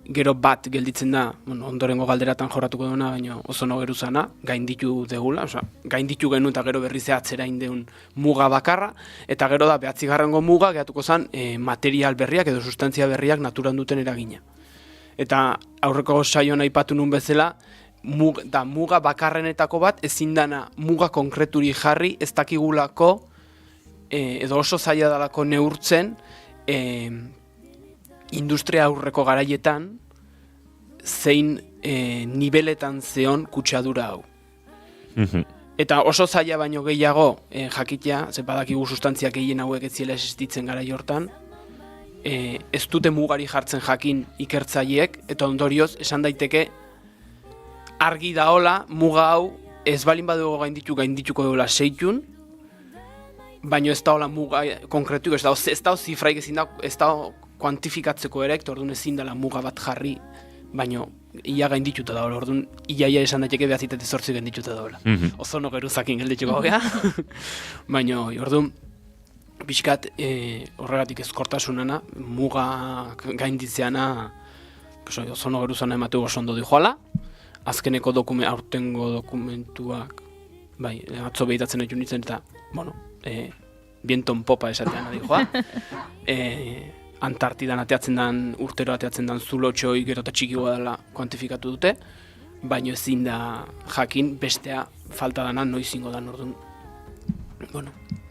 gero bat gelditzen da, ondorengo galderatan jorratuko duena, baina Ozono Geruzana, gainditu degula, gainditu genuen eta gero berriz atzera indeun muga bakarra, eta gero da, 9. muga, gehatuko zen, material berriak edo sustantzia berriak naturan duten eragina. Eta aurreko saioan aipatu nun bezala, muga bakarrenetako bat ezin dana muga konkreturi jarri ez dakigulako edo oso zaila dalako neurtzen industria aurreko garaietan zein nibeletan zeon kutsadura hau. Eta oso zaila baino gehiago jakitea, ze badakigu sustantziak gehien hauek ez ziela existitzen garai hortan, ez dute mugari jartzen jakin ikertzaileek, eta ondorioz esan daiteke argi daola, muga hau ez balin badugu gaindituko duela 6, baina ez daola muga konkretuko, ez dago zifraik ez dago kuantifikatzeko ere, orduan ezin dela muga bat jarri, baina ia gaindituta daola, orduan iaia esan daiteke 9-8 gaindituta daola. Ozono Geruzakin geldituko gea, baina orduan pixkat horregatik ezkortasunana, muga gainditzeana, Ozono Geruzana ematu oso ondo dijoala, azkeneko aurtengo dokumentuak, bai, atzo behitatzen egin nintzen eta, bienton popa esatean adijoa. Antartidan urtero ateatzen dan zulotxoi gero eta txikigoa dela kuantifikatu dute, baina ezin da jakin bestea falta dana noizingo da orduan.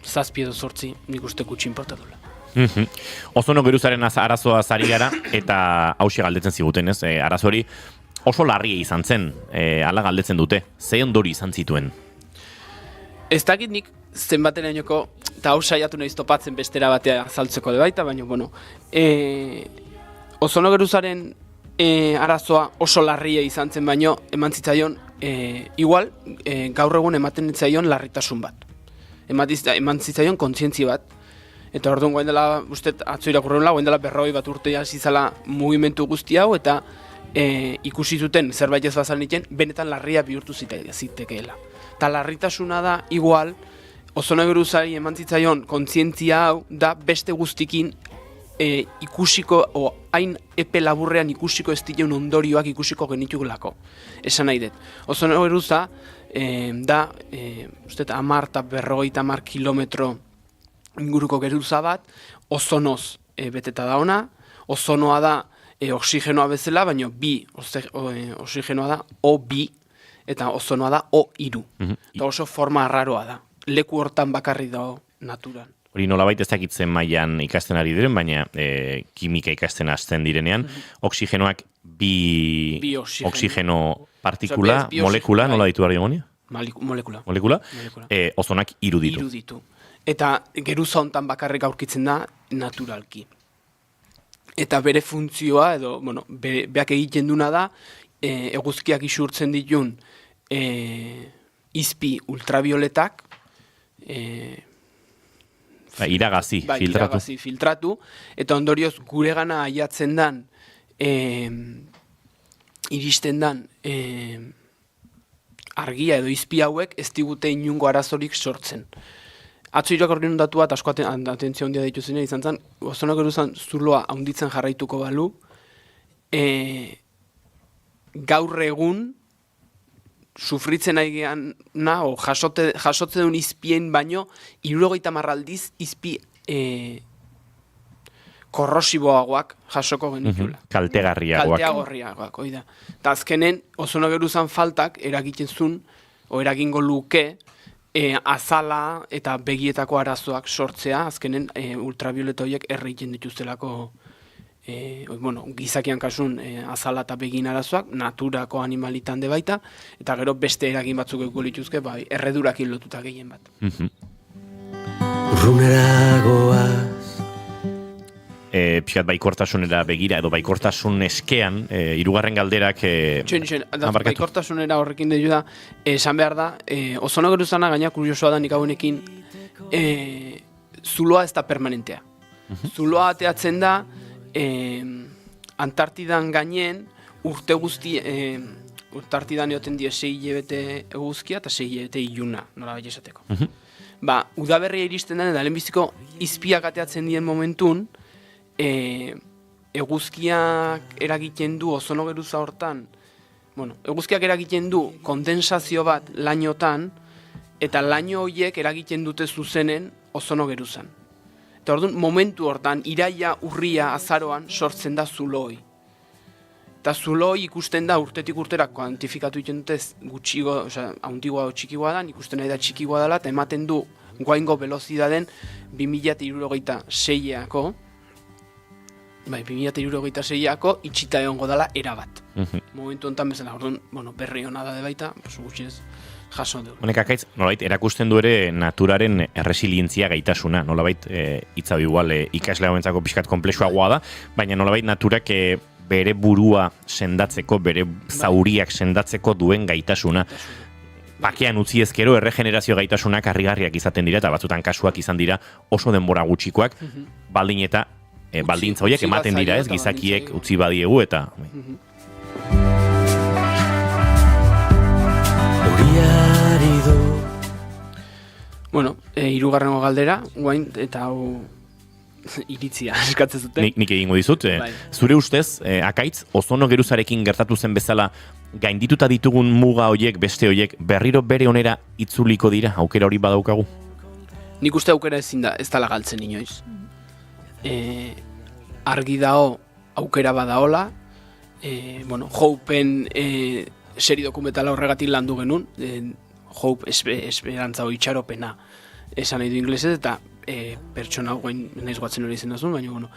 7 edo 8 nik uste gutxi importatula. Ozono Geruzaren arazoa zari gara eta hauxe galdetzen ziguten, ez? Arazo hori oso larria izan zen, ala galdetzen dute. Ze ondori izan zituen? Ez dakit nik zenbaterainoko, eta hau saiatu nahiz topatzen bestera batea azaltzeko de baita, baina, Ozono Geruzaren arazoa oso larria izan zen, baino eman zitzaion, igual, gaur egun ematen zitzaion larritasun bat. Eman zitzaion kontzientzi bat. Eta orduan goen dela, atzo irakurreunla, goen dela 40 bat urte zizala mugimendu guzti hau, eta ikusi zuten zerbait ez bazal niten, benetan larria bihurtu zitekeela. Eta larritasuna da, igual, Ozono Geruzari eman zitzaion kontzientzia hau da beste guztikin ikusiko, hain epe laburrean ikusiko ez diren ondorioak ikusiko genitugulako. Esan nahi dut. Ozono Geruza da, 10 eta 50 kilometro inguruko geruza bat, ozonoz beteta da ona, ozonoa da oxigenoa bezala, baina oxigenoa da O2 eta ozonoa da O3. Eta oso forma arraroa da. Leku hortan bakarri dago naturan. Hori nolabait ez dakitzen mailan ikasten ari diren, baina kimika ikasten hasten direnean, oxigenoak bi oxigeno partikula, molekula, nola ditu behar dimonia? Molekula? Ozonak 3 ditu. 3 ditu. Eta geruza hontan bakarrik aurkitzen da naturalki. Eta bere funtzioa, edo, beak egiten duna da, eguzkiak isurtzen ditun izpi ultravioletak, iragazi filtratu, eta ondorioz gure gana aiatzen dan, iristen dan argia edo izpi hauek ez digute inungo arazorik sortzen. Atzo irakorri nun datu bat, asko atentzio handia ditu zinen izan zen, Ozono Geruzan zuloa handitzen jarraituko balu, gaur egun sufritzen nahi geana, jasotzen duen izpien baino, 70 aldiz izpi korrosiboagoak jasoko genitula. Kaltegarriagoak, oida. Eta azkenen, Ozono Geruzan faltak eragiten zuen, o eragingo luke, azala eta begietako arazoak sortzea, azkenen ultravioleta horiek erreiten dituztelako, gizakian kasun azala eta begin arazoak, naturako animalitan de baita, eta gero beste eragin batzuk eko lituzke, erredurakin lotuta gehien bat. Urrunera goaz, pixkat baikortasunera begira, edo baikortasun eskean, hirugarren galderak... Baikortasunera horrekin deju da, esan behar da, ozono geruzana gaina kuriosoa da nik hauenekin, zuloa ez da permanentea. Zuloa ateatzen da, Antartidan gainen, urte guzti, Antartidan egoten die 6 hilabete eguzkia eta 6 hilabete iluna, nola bai esateko. Udaberria iristen den, eta lehenbiziko izpiak ateatzen dien momentun, eguzkiak eragiten du ozono geruza hortan, eguzkiak eragiten du kondensazio bat lainotan, eta laino horiek eragiten dute zuzenen ozono geruzan. Eta orduan, momentu hortan, iraia, urria, azaroan, sortzen da zuloi. Eta zuloi ikusten da urtetik urtera kuantifikatu egiten dute gutxigo, hauntigoa o txikigoa da, ikusten nahi da txikigoa dela, eta ematen du guaingo velozidaden 2066ako, 2066ako itxita egongo dela erabat. Momentu honetan bezala, orduan, berri hona da de baita, gutxienez jaso dugu. Honek akaitz, nolabait, erakusten du ere naturaren erresilientzia gaitasuna, nolabait, hitza igual ikasle hauentzako pixkat konplexuagoa da, baina nolabait naturak bere burua sendatzeko, bere zauriak sendatzeko duen gaitasuna. Bakean utzi ezkero erregenerazio gaitasunak harrigarriak izaten dira, eta batzutan kasuak izan dira oso denbora gutxikoak, baldin eta baldintza horiek ematen dira ez, gizakiek utzi badiegu eta... Hirugarrengo galdera, guain, eta hau iritzia eskatzen zuten. Nik egingo dizut. Zure ustez, akaitz, ozono geruzarekin gertatu zen bezala, gaindituta ditugun muga horiek, beste horiek, berriro bere onera itzuliko dira, aukera hori badaukagu? Nik uste aukera ezin da, ez dala galtzen inoiz. Argi dao aukera badaola, Hope-en seri dokumentala horregatik landu genuen, Hope esperantza hori itxaropena esan nahi du inglesez, eta pertsona guen nahiz guatzen hori izan dazun, baina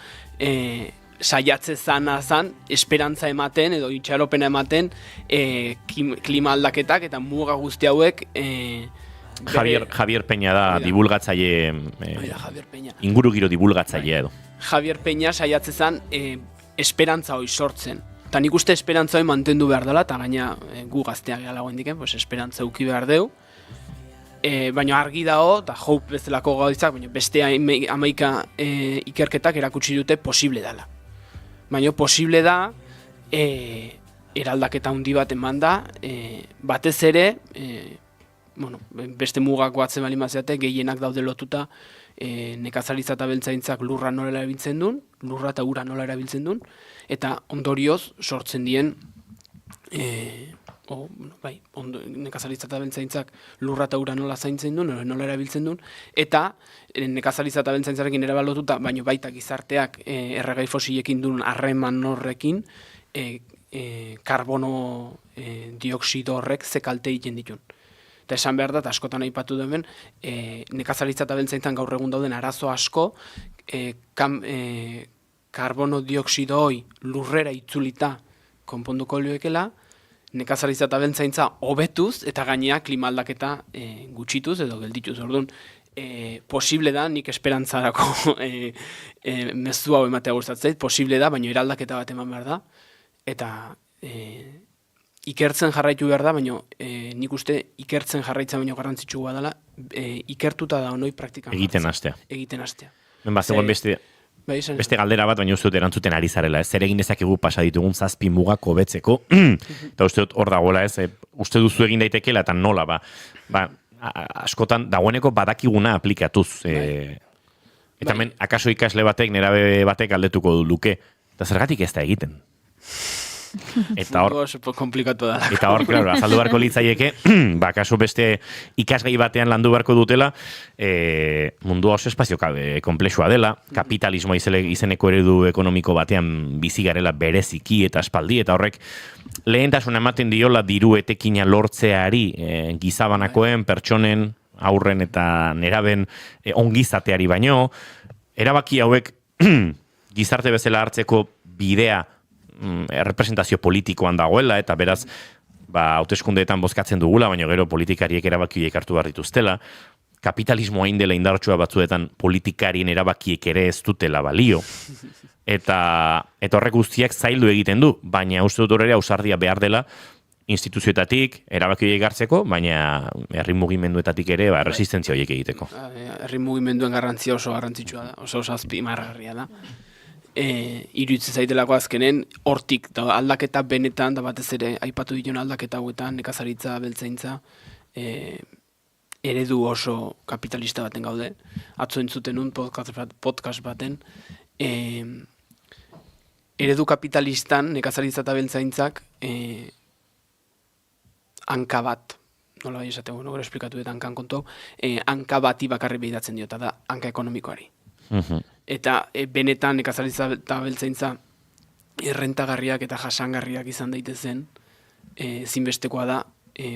saiatze zan esperantza ematen edo itxaropena ematen klima aldaketak eta muga guzti hauek Javier Peña da divulgatzaile, ingurugiro divulgatzailea edo. Javier Peña saiatze zan esperantza hori sortzen. Eta nik uste esperantza hori mantendu behar dela, eta gaina gu gazteak galagoen diken, esperantza uki behar deu. Baina argi dao, eta Hope bezalako gauditzak, baina beste 11 ikerketak erakutsi dute posible dela. Baina posible da, eraldaketa handi bat eman da, batez ere, beste mugak batzen bali mazeate, gehienak daude lotuta, nekazaritza eta beltzaintzak lurra nola erabiltzen duen, lurra eta ura nola erabiltzen duen, eta ondorioz sortzen dien, nekazaritza eta beltzaintzak lurra eta ura nola zaintzen duen, nola erabiltzen duen, eta nekazaritza eta beltzaintzarekin ere balotuta, baina baita gizarteak erregai fosilekin duen harreman horrekin, karbono dioksido horrek ze kalte egiten ditun. Eta esan behar da, eta askotan aipatu duen, nekazaritza eta beltzaintzan gaur egun dauden arazo asko, karbono dioksido hoi lurrera itzulita konponduko lioekela, nekazaritza eta beltzaintza hobetuz eta gainea klima aldaketa gutxituz edo geldituz. Orduan, posible da, nik esperantzarako mezu hau ematea gustatzen, posible da, baina eraldaketa bat eman behar da, eta ikertzen jarraitu behar da, baina nik uste ikertzen jarraitza baino garrantzitsua dela, ikertuta da onoi praktikan egiten hastea. Zegoen beste galdera bat, baina uste dut erantzuten ari zarela, zer egin dezakegu pasa ditugun 7 mugak hobetzeko, eta uste dut hor dagoela, uste duzu egin daitekela, eta nola, askotan dagoeneko badakiguna aplikatuz. Eta hemen, akaso ikasle batek, nerabe batek aldetuko luke, eta zergatik ez da egiten? Eta hor, claro, azaldu beharko litzaieke, kaso beste ikasgai batean landu beharko dutela, mundua oso espazio komplexua dela, kapitalismoa izeneko eredu ekonomiko batean bizi garela bereziki eta espaldi, eta horrek lehentasuna ematen diola diru etekina lortzeari gizabanakoen, pertsonen, aurren eta neraben ongizateari baino, erabaki hauek gizarte bezala hartzeko bidea representazio politikoan dagoela, eta beraz, hauteskundeetan bozkatzen dugula, baina gero politikariek erabakiek hartu behar dituztela, kapitalismoa indela indartsua batzuetan politikarien erabakiek ere ez dutela balio. Eta horrek guztiak zaildu egiten du, baina uste dut horre ausardia behar dela instituzioetatik, erabaki horiek hartzeko, baina herri mugimenduetatik ere resistentzia horiek egiteko. Herri mugimenduen garrantzia oso garrantzitsua da, oso azpimarragarria da. Iruditzen zaitelako azkenen, hortik da aldaketa benetan, da batez ere aipatu dituen aldaketa hauetan, nekazaritza, beltzaintza, eredu oso kapitalista baten gaude. Atzo entzuten un podcast baten, eredu kapitalistan, nekazaritza eta beltzaintzak, hanka bat, nola bai esateko, gero esplikatu dut hankan kontu, hanka bati bakarri behidatzen dio, eta da hanka ekonomikoari. Eta benetan nekazaritza eta beltzaintza errentagarriak eta jasangarriak izan daitezen, zinbestekoa da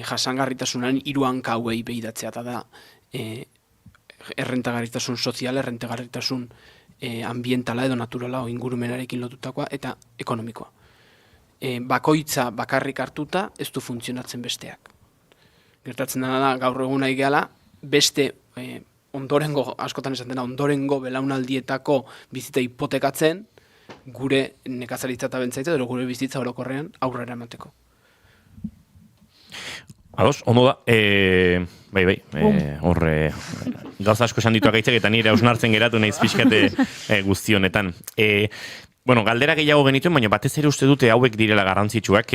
jasangarritasunan 3 hanka hauei behidatzea, eta da errentagarritasun sozial, errentagarritasun ambientala edo naturala o ingurumenarekin lotutakoa eta ekonomikoa. Bakoitza bakarrik hartuta ez du funtzionatzen besteak. Gertatzen da gaur egun nahi gehala beste ondorengo, askotan esan dena, ondorengo belaunaldietako bizitza hipotekatzen gure nekazaritza eta beltzaitza edo gure bizitza orokorrean aurrera emateko. Ados, ondo da, bai, horre, gauza asko esan dituak aitzak eta nire hausnartzen geratu nahiz pixkate guzti honetan. Bueno, galdera gehiago genituen, baina batez ere uste dute hauek direla garrantzitsuak,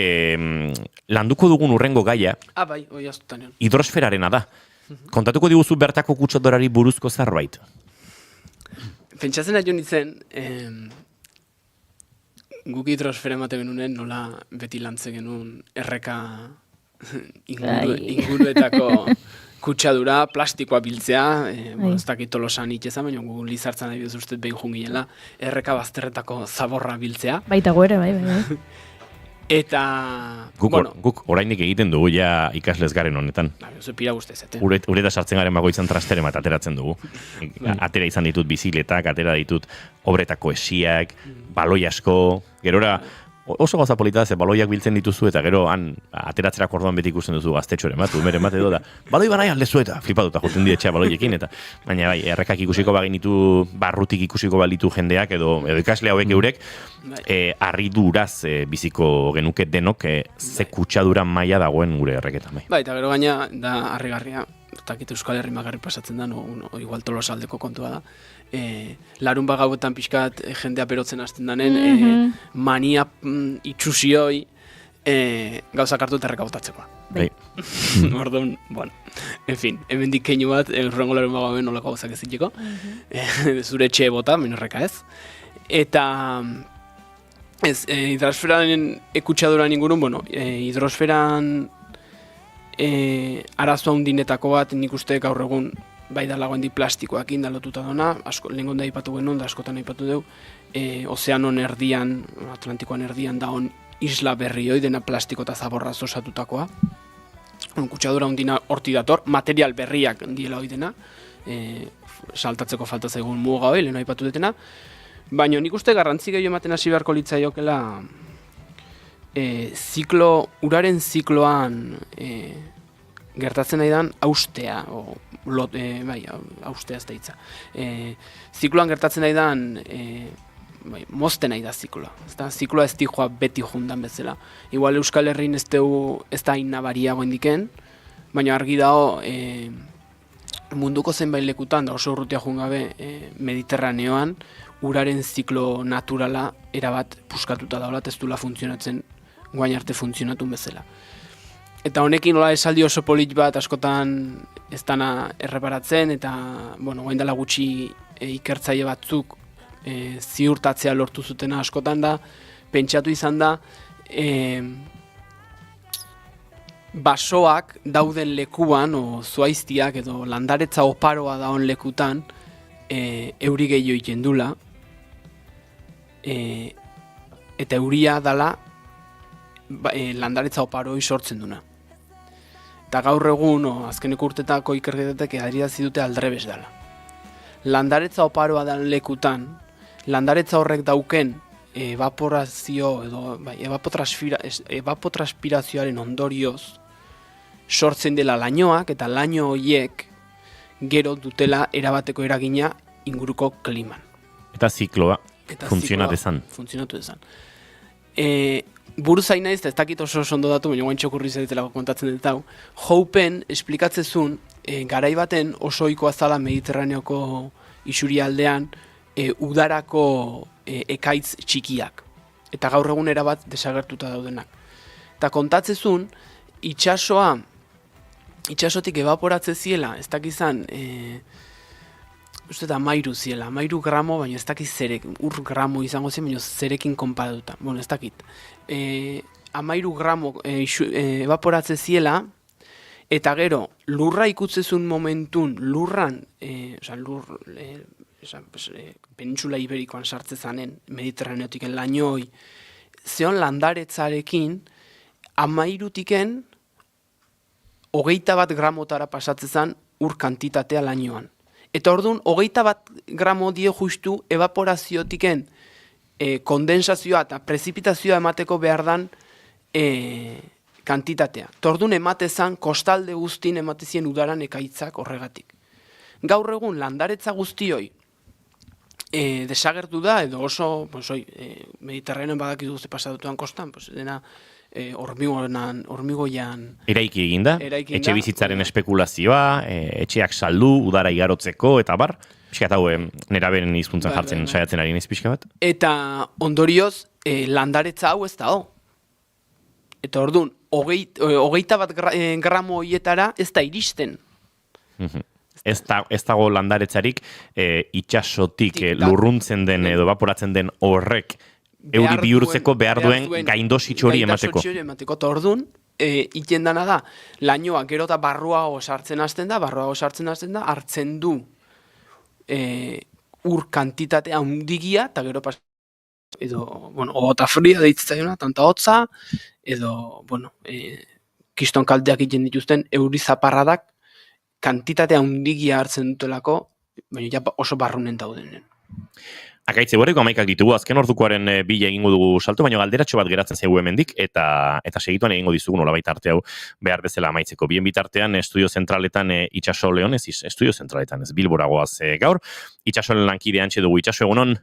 landuko dugun urrengo gaia, Bai, hoi astutan egon. hidrosferarena da. Kontatuko diguzu bertako kutsadorari buruzko zerbait? Pentsatzen ari nintzen, guk hidrosfera ematen genunen, nola beti lantze genuen erreka inguruetako kutsadura, plastikoa biltzea, ez dakit Tolosan itxezan, baina gu lizartzen nahi bezustet behin jungiela, erreka bazterretako zaborra biltzea. Baita goere, bai. Eta, Guk orainik egiten dugu ja ikaslez garen honetan. Oso pira guztez, Ureta sartzen garen bagoitzan trasteren bat ateratzen dugu. Atera izan ditut bizikletak, atera ditut obretako esiak, baloi asko, gerora oso gauza polita ze baloiak biltzen dituzu eta gero han ateratzerako orduan beti ikusten duzu gaztetxoren bat, umeren bat edo da. Baloi banai aldezu eta flipatuta joten dietxea baloiekin eta baina bai, errekak ikusiko baginitu, barrutik ikusiko balitu jendeak edo ikasle hauek eurek harriduraz biziko genuke denok ze kutsadura maila dagoen gure erreketan bai. Eta gero gaina da harrigarria, takit Euskal Herri magarri pasatzen da, igual Tolosaldeko kontua da. Larun bagauetan pixkat jendea berotzen hasten danen, mania itxusioi gauzak hartu eta rekautatzeko. Bai. Orduan, bueno, en fin, hemen dikeinu bat, urrengo larun bagauen nolako gauzak ez diteko. Zure etxe bota, menorreka ez. Eta hidrosferaren ekutsaduran ingurun, bueno, hidrosferan arazoa hundinetako bat nik uste gaur egun bai da lagoen plastikoak indalotuta dona, lehen gonda ipatu genuen, da askotan ipatu dugu, ozeanon erdian, Atlantikoan erdian da on isla berri hoi dena plastiko eta zaborraz osatutakoa. Kutsadura hundina horti dator, material berriak diela hoi dena, saltatzeko falta zaigun muga hoi, lehen ipatu dutena, baina nik uste garrantzi gehiago ematen hasi beharko litzaiokela uraren zikloan gertatzen nahi dan austea, austea ez da hitza. Zikloan gertatzen nahi dan, mozten nahi da zikloa. Zikloa ez dijoa beti jundan bezala. Igual Euskal Herrin ez da hain nabariago indiken, baina argi dago munduko zenbait lekutan, da oso urrutia jungabe Mediterraneoan, uraren ziklo naturala erabat puskatuta daola, ez duela funtzionatzen guain arte funtzionatun bezala. Eta honekin nola esaldi oso polit bat askotan ez dana erreparatzen, eta guain dela gutxi ikertzaile batzuk ziurtatzea lortu zutena askotan da, pentsatu izan da, basoak dauden lekuan, o zuaiztiak edo landaretza oparoa daun lekutan, euri gehiago egiten dula, eta euria dala landaretza oparoi sortzen duna. Eta gaur egun, azkeneko urtetako ikerketetek adierazten dute aldrebes dela. Landaretza oparoa dan lekutan, landaretza horrek dauken evaporazio edo evapotranspirazioaren ondorioz sortzen dela lainoak, eta laino horiek gero dutela erabateko eragina inguruko kliman. Eta zikloa Eta funtzionatu zikloa ezan. Funtzionatu ezan. Buruz hain naiz, ez dakit oso ondo datu, baina guain txokurri zaretelako kontatzen dut hau. Hopen esplikatzezun, garai baten oso ohikoa zala Mediterraneoko isurialdean udarako ekaitz txikiak. Eta gaur egun erabat desagertuta daudenak. Eta kontatzezun, itxasotik evaporatze ziela, ez dakizan, uste da mairu ziela, 13 gramo, baina ez dakit zerek, gramo izango zen, baina zerekin konparatuta. Bueno, ez dakit. 13 gramo evaporatze ziela, eta gero, lurra ikutzezun momentun, lurran, penintsula iberikoan sartze zanen, Mediterraneotiken lainoi, zeon landaretzarekin, 13tiken 21 gramotara pasatze zan ur kantitatea lainoan. Eta orduan, 21 gramo dio justu evaporaziotiken kondensazioa eta prezipitazioa emateko behar dan kantitatea. Tordun ematezan, kostalde guztin ematezien udaran ekaitzak horregatik. Gaur egun landaretza guztioi desagertu da, edo oso, Mediterranean badakizu guzti pasadutuan kostan, dena hormigoian Eraiki eginda, etxe bizitzaren espekulazioa, etxeak saldu, udara igarotzeko, eta bar, pixkat hau, neraberen hizkuntzan jartzen saiatzen ari naiz pixka bat. Eta ondorioz, landaretza hau ez da ho. Eta orduan, 21 gramo horietara ez da iristen. Ez dago landaretzarik itxasotik lurruntzen den edo evaporatzen den horrek euri bihurtzeko behar duen gaindositxo hori emateko. Eta orduan, iten dana da, lainoa gero eta barruago sartzen hasten da, hartzen du ur kantitate handigia, eta gero edo, ogota fria deitzaiona, tanta hotza, edo, kiston kalteak iten dituzten euri zaparradak kantitate handigia hartzen dutelako, baina ja oso barrunen daudenen. Akaitze borreko 11 ditugu, azken ordukoaren bila egingo dugu salto, baina galderatxo bat geratzen zegu hemendik, eta segituan egingo dizugu nolabait arte hau behar bezala amaitzeko. Bien bitartean, estudio zentraletan Itxaso Leon, estudio zentraletan, ez Bilboragoaz gaur, Itxasoen lankide antxe dugu. Itxaso, egunon?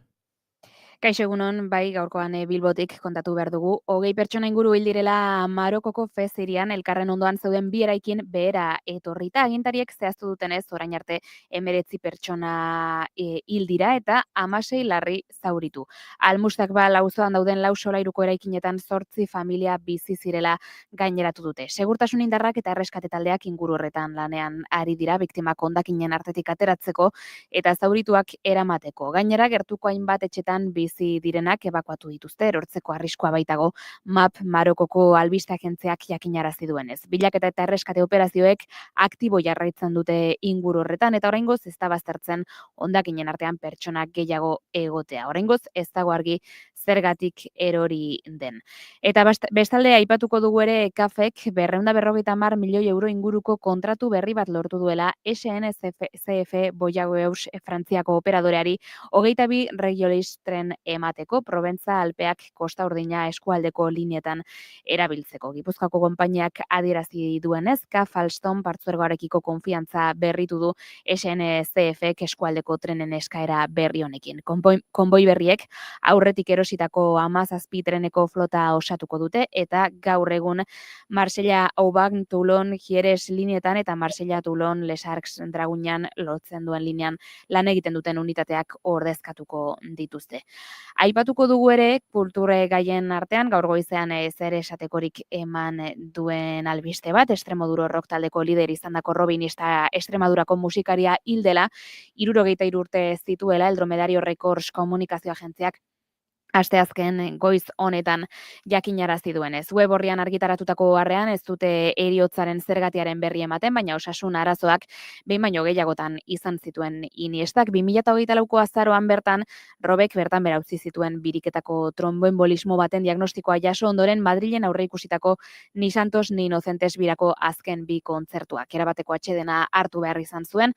Kaixo egunon, bai gaurkoan Bilbotik kontatu behar dugu. 20 pertsona inguru hil direla Marokoko Fez hirian elkarren ondoan zeuden bi eraikin behera etorrita. Agintariek zehaztu dutenez, orain arte 19 pertsona hil dira eta 16 larri zauritu. Almustakbal auzoan dauden 4 solairuko eraikinetan 8 familia bizi zirela gaineratu dute. Segurtasun indarrak eta erreskate taldeak inguru horretan lanean ari dira biktimak hondakinen artetik ateratzeko eta zaurituak eramateko. Gainera gertuko hainbat etxetan bizi direnak ebakuatu dituzte, erortzeko arriskua baitago MAP Marokoko albiste agentziak jakinarazi duenez. Bilaketa eta erreskate operazioek aktibo jarraitzen dute inguru horretan eta oraingoz ez da baztertzen hondakinen artean pertsona gehiago egotea. Oraingoz ez dago argi zergatik erori den. Eta bestalde aipatuko dugu ere KAFek 250 milioi euro inguruko kontratu berri bat lortu duela SNCF Voyageuse Frantziako operadoreari 22 regionalistren emateko Proventza Alpeak Kosta Urdina eskualdeko linietan erabiltzeko. Gipuzkoako konpainiak adierazi duenez, KAF Alstom partzuergoarekiko konfiantza berritu du SNCFek eskualdeko trenen eskaera berri honekin. Konboi berriek aurretik erositako 17 treneko flota osatuko dute eta gaur egun Marsella Aubagne Toulon Gieres linietan eta Marsella Toulon Les Arcs Draguñan lotzen duen linean lan egiten duten unitateak ordezkatuko dituzte. Aipatuko dugu ere kulture gaien artean gaur goizean zer esatekorik eman duen albiste bat, Extremoduro rock taldeko lider izandako Robinista Extremadurako musikaria hil dela 73 urte zituela El Dromedario Records komunikazio agentziak asteazken goiz honetan jakinarazi duenez. Web orrian argitaratutako harrean ez dute heriotzaren zergatiaren berri ematen, baina osasun arazoak behin baino gehiagotan izan zituen Iniestak. 2024ko azaroan bertan, Robek bertan bera utzi zituen biriketako tromboembolismo baten diagnostikoa jaso ondoren Madrilen aurreikusitako Ni Santos ni Inocentes birako azken bi kontzertuak. Erabateko atsedena hartu behar izan zuen,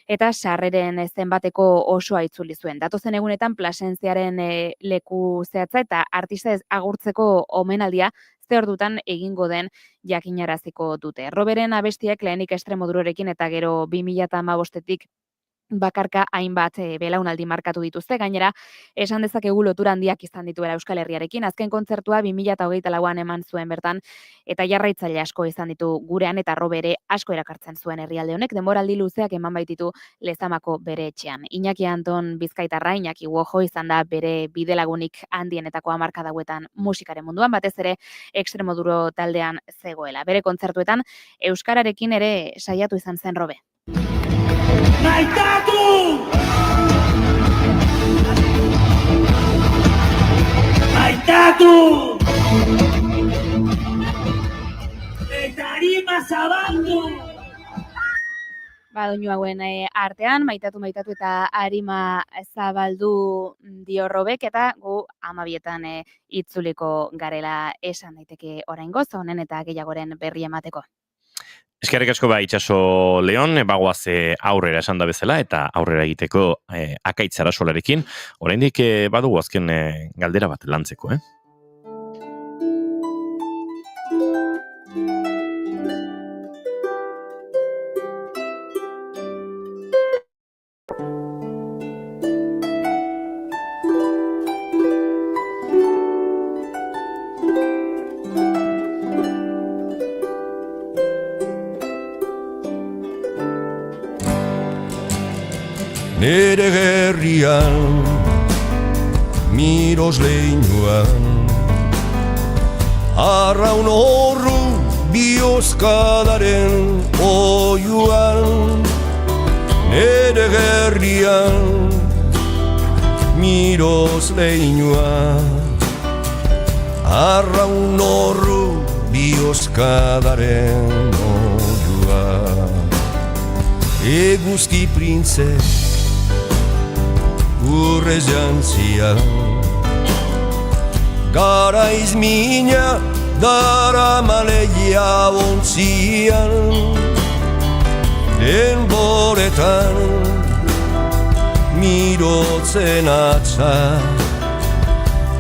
eta sarreren zenbateko osoa itzuli zuen. Datozen egunetan Plasentziaren leku zehatza eta artista agurtzeko omenaldia ze ordutan egingo den jakinaraziko dute. Roberen abestiak lehenik Extremodurorekin eta gero 2015-etik bakarka hainbat belaunaldi markatu dituzte. Gainera, esan dezakegu lotura handiak izan dituela Euskal Herriarekin. Azken kontzertua 2024an eman zuen bertan, eta jarraitzaile asko izan ditu gurean, eta Robere asko erakartzen zuen herrialde honek. Denboraldi luzeak eman baititu Lezamako bere etxean. Iñaki Anton Bizkaitarra, Iñaki Wojo izan da bere bidelagunik handienetako hamarkada hauetan musikaren munduan, batez ere Extremoduro taldean zegoela. Bere kontzertuetan euskararekin ere saiatu izan zen Robe. Maitatu! Maitatu! Eta harima zabaldu! Doinu hauen artean, maitatu eta arima zabaldu dio Robek, eta gu 12etan itzuliko garela esan daiteke oraingoz, honen eta gehiagoren berri emateko. Eskerrik asko Itxaso Leon, bagoaz aurrera esan da bezala, eta aurrera egiteko Akaitz Sarasolarekin, oraindik badugu azken galdera bat lantzeko, Nere gerrian, miros leinuan, arraun horru bihozkadaren oiuan. Nere gerrian, miros leinuan, arraun horru bihozkadaren oiuan. Eguzki printze urrez jantzia, garaiz mina dara maleia ontzian. Denboretan mirotzen atza,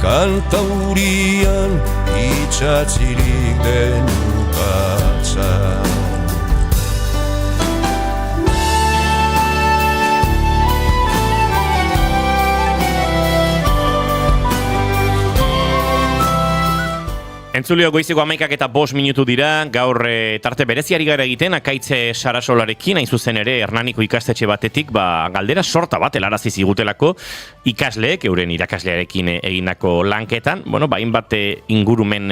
kantaurian itxatzirik den ukatza. Entzulio goizeko 11:05 minutu dira, gaur tarte bereziari gara egiten, Akaitz Sarasolarekin, hain zuzen ere Hernaniko ikastetxe batetik, galdera sorta bat helarazi zigutelako ikasleek, euren irakaslearekin egindako lanketan, hainbat ingurumen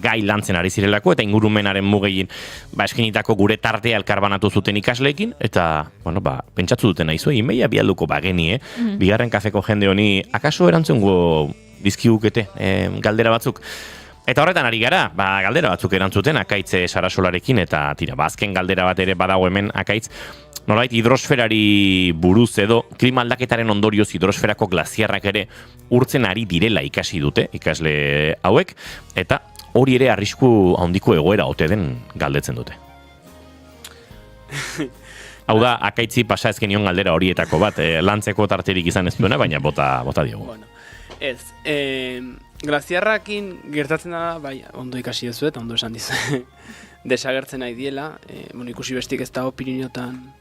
gai lantzen ari zirelako, eta ingurumenaren mugegin eskinitako gure tartea elkarbanatu zuten ikasleekin, eta, pentsatzu duten nahi zuen, imeia bialduko bageni, bigarren kafeko jende honi, akaso erantzungo dizkigukete galdera batzuk. Eta horretan ari gara, galdera batzuk erantzuten Akaitz Sarasolarekin, eta azken galdera bat ere badago hemen Akaitz, nolait hidrosferari buruz edo klima aldaketaren ondorioz hidrosferako glaziarrak ere urtzen ari direla ikasi dute, ikasle hauek, eta hori ere arrisku handiko egoera ote den galdetzen dute. Hau da, Akaitzi pasa ezkenion galdera horietako bat, lantzeko tarterik izan ez duena, baina bota diogu. Ez, glaziarrakin gertatzen da, ondo ikasi dezuet, ondo esan dizu, desagertzen nahi diela, ikusi bestik ez dago Piriniotan,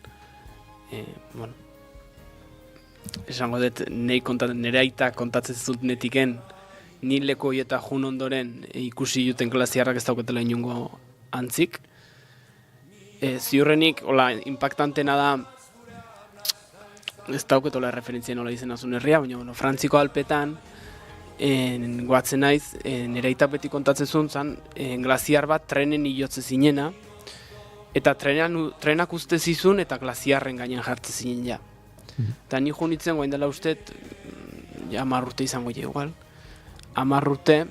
esango dut, nire aita kontatzen zut netiken, nire leko eta jun ondoren ikusi juten glaziarrak ez dauketela inungo antzik. Ziurrenik, impactantena da, ez dauketola referentzien nola izan azun herria, baina Frantziko Alpetan, guatzen naiz, nire aitapetik kontatzen zuen, glaziar bat trenen hilotze zinena, eta trenak uste zizun eta glaziarren gainean jartze zinen ja. Eta ni jo nintzen guain dela uste, 10 urte izango igual, 10 urte,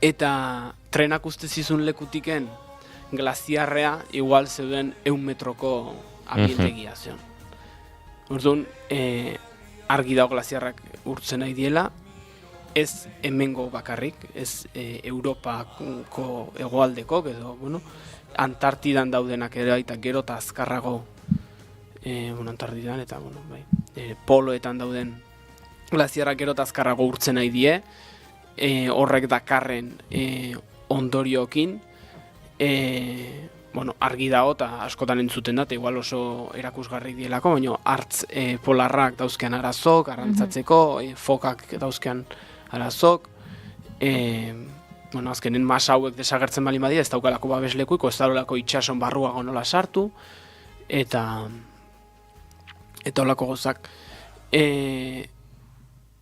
eta trenak uste zizun lekutiken glaziarrea igual zeuden 100 metroko ambientegia zion. Orduan, argi dago glaziarrak urtzen nahi diela, ez hemengo bakarrik, ez Europako hegoaldeko, edo, Antartidan daudenak ere, eta gero eta azkarrago, Antartidan eta, poloetan dauden glaziarrak gero eta azkarrago urtzen nahi die, horrek dakarren ondorioekin, argi dago eta askotan entzuten da, igual oso erakusgarri dielako, baina hartz polarrak dauzkean arazok, arrantzatzeko, fokak dauzkean arazok, azkenen masa hauek desagertzen bali badia, ez daukalako babeslekuiko, ez daulako itxason barruago nola sartu, eta olako gozak.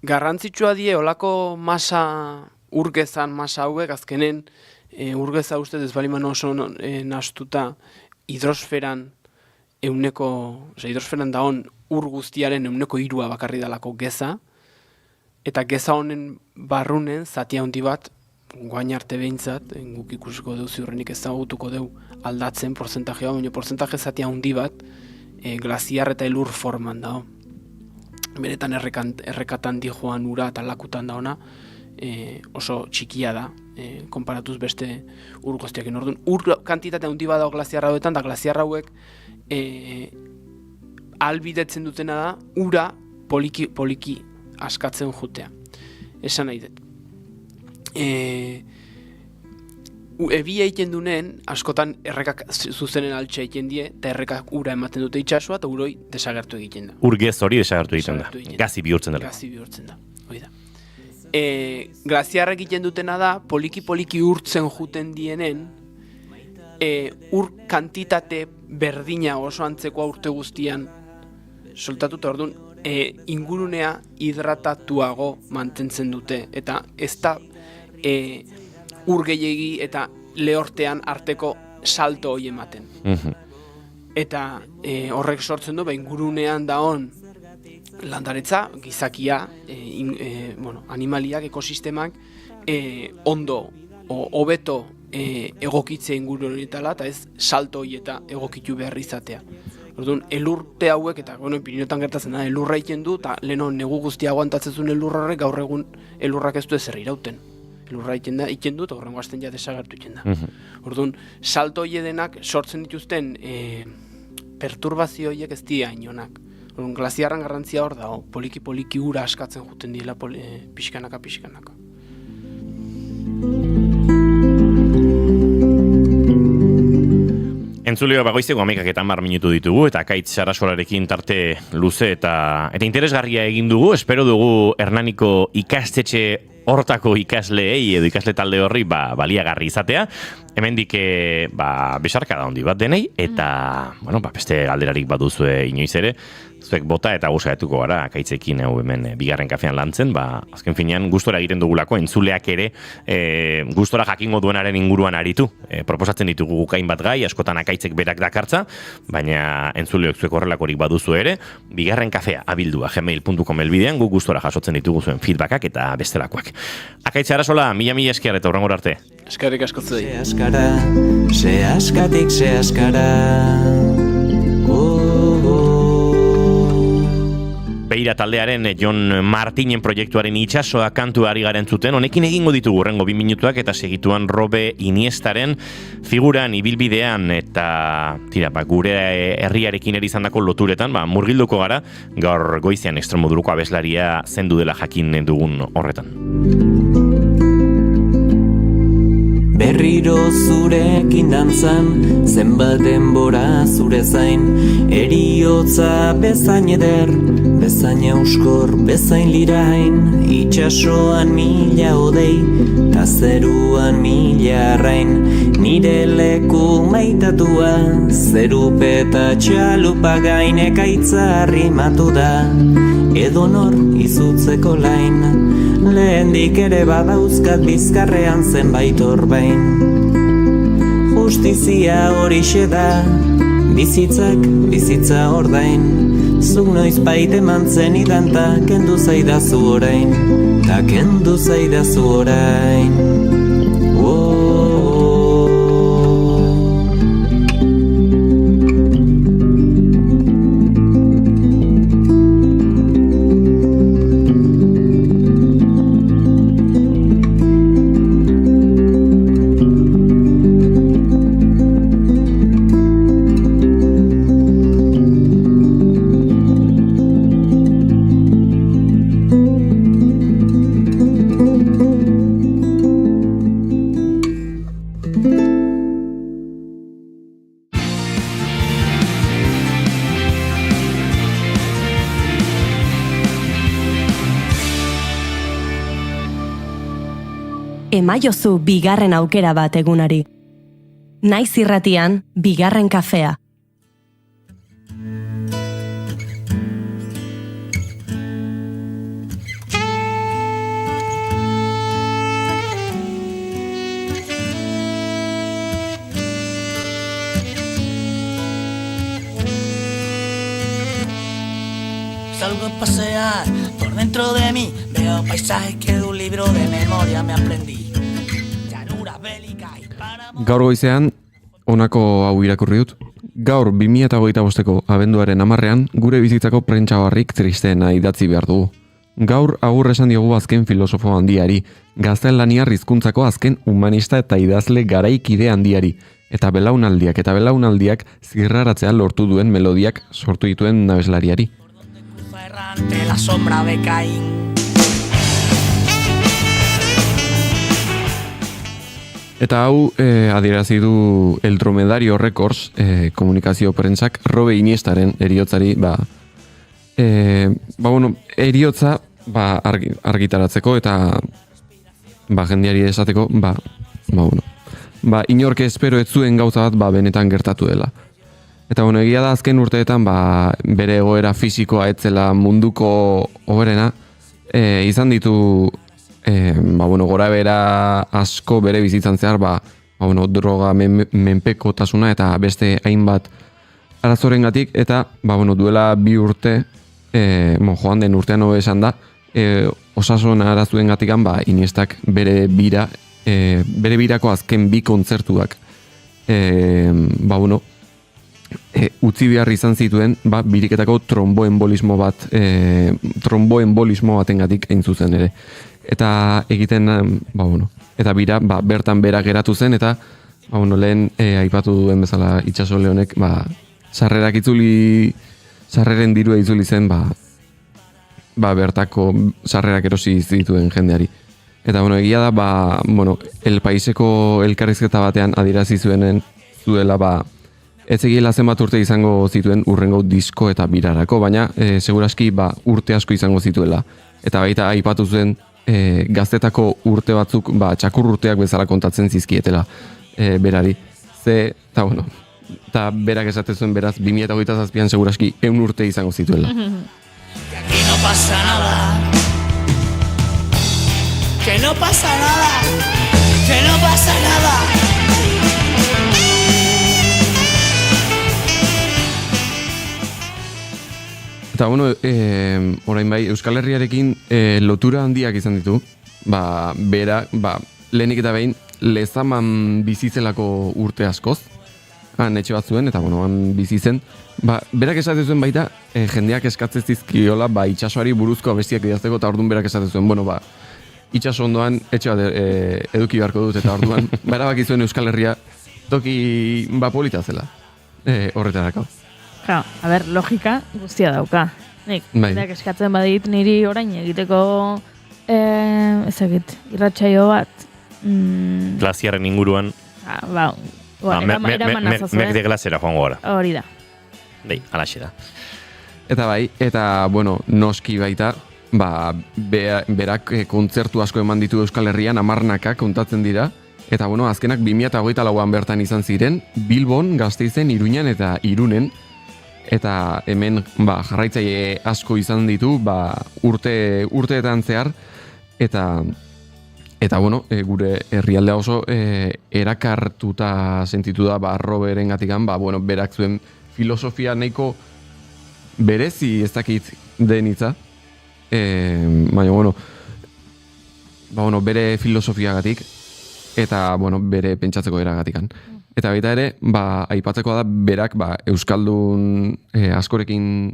Garrantzitsua die olako masa, urgezan masa hauek, azkenen urgeza uste ez baliman oso nastuta hidrosferan hidrosferan daon ur guztiaren 3% bakarri dalako geza, eta geza honen barrunen zati handi bat, guain arte behintzat, guk ikusiko deu ziurrenik ezagutuko deu aldatzen porzentajea, baina portzentaje zati handi bat glaziar eta elur forman dago. Benetan errekatan di joan ura eta lakutan daona, oso txikia da, konparatuz beste ur guztiakin. Orduan, ur kantitate handi bat dago glaziar hauetan, da glaziar hauek ahalbidetzen dutena da, ura poliki askatzen jutea. Esan nahi dut. Ebia egiten dunen, askotan errekak zuzenen altxa egiten die, eta errekak ura ematen dute itxasua, eta uroi desagertu egiten da. Urgez hori desagertu egiten da. Gazi bihurtzen dela. Gazi bihurtzen da, hori da. Glaziarrek egiten dutena da, poliki urtzen juten dienen, ur kantitate berdina oso antzekoa urte guztian soltatuta, orduan, ingurunea hidratatuago mantentzen dute, eta ez da ur gehiegi eta lehortean arteko salto hori ematen. Eta horrek sortzen du, ingurunean daon landaretza, gizakia, animaliak, ekosistemak, ondo, hobeto egokitze ingurunetala, eta ez salto hori eta egokitu behar izatea. Orduan, elurte hauek, eta Pirinioetan gertatzen da, elurra egiten du, eta leheno negu guztia aguantatzen zuen elur horrek, gaur egun elurrak ez du ezer irauten. Elurra egiten du, eta horrengo azten ja desagertu egiten da. Orduan, salto hori denak sortzen dituzten perturbazio horiek ez dira inonak. Orduan, glaziarran garrantzia hor dago, poliki ura askatzen juten dira pixkanaka. Entzuleo bagoizeko 10 minutu ditugu, eta Akaitz Sarasolarekin tarte luze eta interesgarria egin dugu. Espero dugu Hernaniko ikastetxe hortako ikasleei edo ikasle talde horri baliagarri izatea. Hemendik besarkada handi bat denei, eta beste galderarik baduzue inoiz ere, zuek bota eta gozatuko gara Akaitzekin hemen bigarren kafean lantzen, azken finean gustora egiten dugulako, entzuleak ere gustora jakingo duenaren inguruan aritu. Proposatzen ditugu gukain bat gai, askotan Akaitzek berak dakartza, baina entzuleok zuek horrelakorik baduzu ere, bigarren kafea abildua@gmail.com elbidean guk gustora jasotzen ditugu zuen feedbackak eta bestelakoak. Akaitz Sarasola, mila esker eta hurrengora arte. Eskerrik asko zuei. Se askara. Beira taldearen Jon Martinen proiektuaren itxasoa kantua ari garen zuten, honekin egingo ditugu hurrengo 2 minutuak eta segituan Robe Iniestaren figuran, ibilbidean eta gure herriarekin eri izandako loturetan, murgilduko gara, gaur goizean Extremoduruko abeslaria zendu dela jakin dugun horretan. Berriro zurekin dantzan, zenbat denbora zure zain, eriotza bezain eder, bezain euskor, bezain lirain, itxasoan 1000 odei, ta zeruan 1000 arrain, nire leku maitatua, zerupeta txalupa gain ekaitza arrimatu da, edonor izutzeko lain, lehendik ere badauzkat bizkarrean zenbait orbain. Justizia horixe da, bizitza ordain, zuk noiz bait eman zenidan ta kendu zaidazu orain. emaiozu bigarren aukera bat egunari. Naiz irratian, bigarren kafea. Salgo a pasear por dentro de mí, veo paisajes que de un libro de memoria me aprendí. Llanura bélica y páramos. Gaur goizean, honako hau irakurri dut. Gaur 2025ko abenduaren 10ean gure bizitzako prentsabarrik tristeena idatzi behar dugu. Gaur agur esan diogu azken filosofo handiari, gaztelaniar hizkuntzako azken humanista eta idazle garaikide handiari, eta belaunaldiak zirraratzea lortu duen melodiak sortu dituen nabeslariari. Errante la sombra de Caín. Eta hau adierazi du El Dromedario Records komunikazio prentsak Robe Iniestaren eriotzari eriotza argitaratzeko eta jendeari esateko inork espero ez zuen gauza bat benetan gertatu dela. Eta egia da azken urteetan bere egoera fisikoa etzela munduko hoberena izan ditu gorabehera asko bere bizitzan zehar droga menpekotasuna eta beste hainbat arazorengatik eta duela 2 urte joan den urtean hobe esan da osasun arazuengatikan Iniestak bere birako azken 2 kontzertuak utzi behar izan zituen biriketako tromboembolismo batengatik hain zuzen ere. Eta egiten, eta bira, bertan bera geratu zen, eta, lehen aipatu duen bezala Itxaso Leonek, sarreren dirua itzuli zen, bertako sarrerak erosi zituen jendeari. Eta, egia da, El Paiseko elkarrizketa batean adierazi zuela, ez egiela zenbat urte izango zituen urrengo disko eta birarako, baina seguraski urte asko izango zituela. Eta baita aipatu zuen gaztetako urte batzuk txakur urteak bezala kontatzen zizkietela berari. Eta berak esaten zuen beraz 2027an seguraski 100 urte izango zituela. Que aquí no pasa nada. Que no pasa nada. Que no pasa nada. Eta, orain Euskal Herriarekin lotura handiak izan ditu, lehenik eta behin, Lezaman bizizelako urte askoz, etxe bat zuen, eta, han bizizen, berak esaten zuen baita, jendeak eskatzen zizkiola, itxasoari buruzko abestiak idazteko, eta orduan berak esaten zuen, itxaso ondoan, etxe bat eduki beharko dut, eta orduan, erabaki zuen Euskal Herria, toki, polita zela, horretarako. Logika guztia dauka. Nik, eskatzen badit niri orain egiteko irratsaio bat. Glaziarren inguruan. Eraman nazazue. Mek de glazera joango gara. Hori da. Alaxe da. Eta noski baita, berak kontzertu asko eman ditu Euskal Herrian, 10 kontatzen dira. Eta azkenak 2024an bertan izan ziren, Bilbon, Gasteizen, Iruñan eta Irunen. Eta hemen jarraitzaile asko izan ditu urteetan zehar eta gure herrialdea oso erakartuta sentitu da Roberengatikan, berak zuen filosofia nahiko berezi ez dakit den hitza, baina bere filosofiagatik eta bere pentsatzeko eragatikan. Eta baita ere, aipatzeko da berak euskaldun askorekin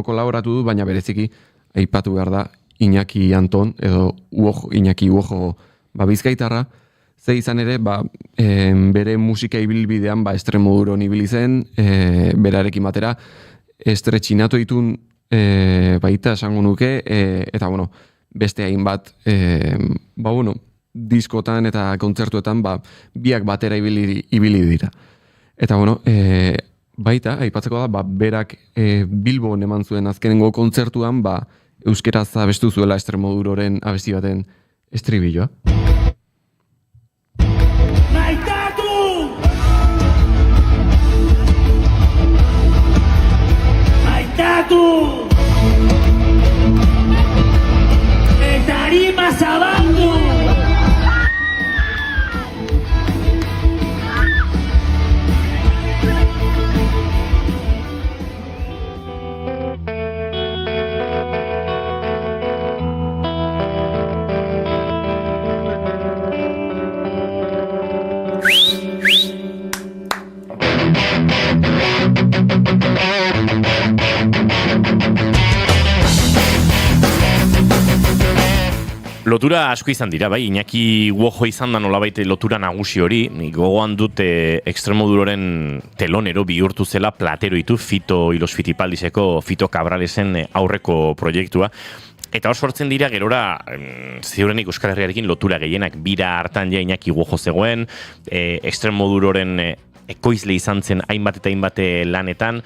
kolaboratu du, baina bereziki aipatu behar da Iñaki Anton edo Iñaki Uojo bizkaitarra, ze izan ere bere musika ibilbidean Extremoduron ibili zen, berarekin batera estretxinatu ditun baita esango nuke, eta beste hainbat diskotan eta kontzertuetan biak batera ibili dira. Eta baita, aipatzeko da, berak Bilbon eman zuen azkenengo kontzertuan, euskeraz abestu zuela Extremoduroren abesti baten estribilloa. Maitatu! Maitatu! Eta harima zabaldu! Lotura asko izan dira, bai, Iñaki Uojo izan da nolabait lotura nagusi hori, nik gogoan dut Extremoduroren telonero bihurtu zela Platero itu Fito y los Fitipaldiseko Fito Cabralesen aurreko proiektua. Eta hor sortzen dira gerora ziurenik Euskal Herriarekin lotura gehienak, bira hartan ja Iñaki Uojo zegoen, Extremoduroren ekoizle izan zen hainbat eta hainbat lanetan,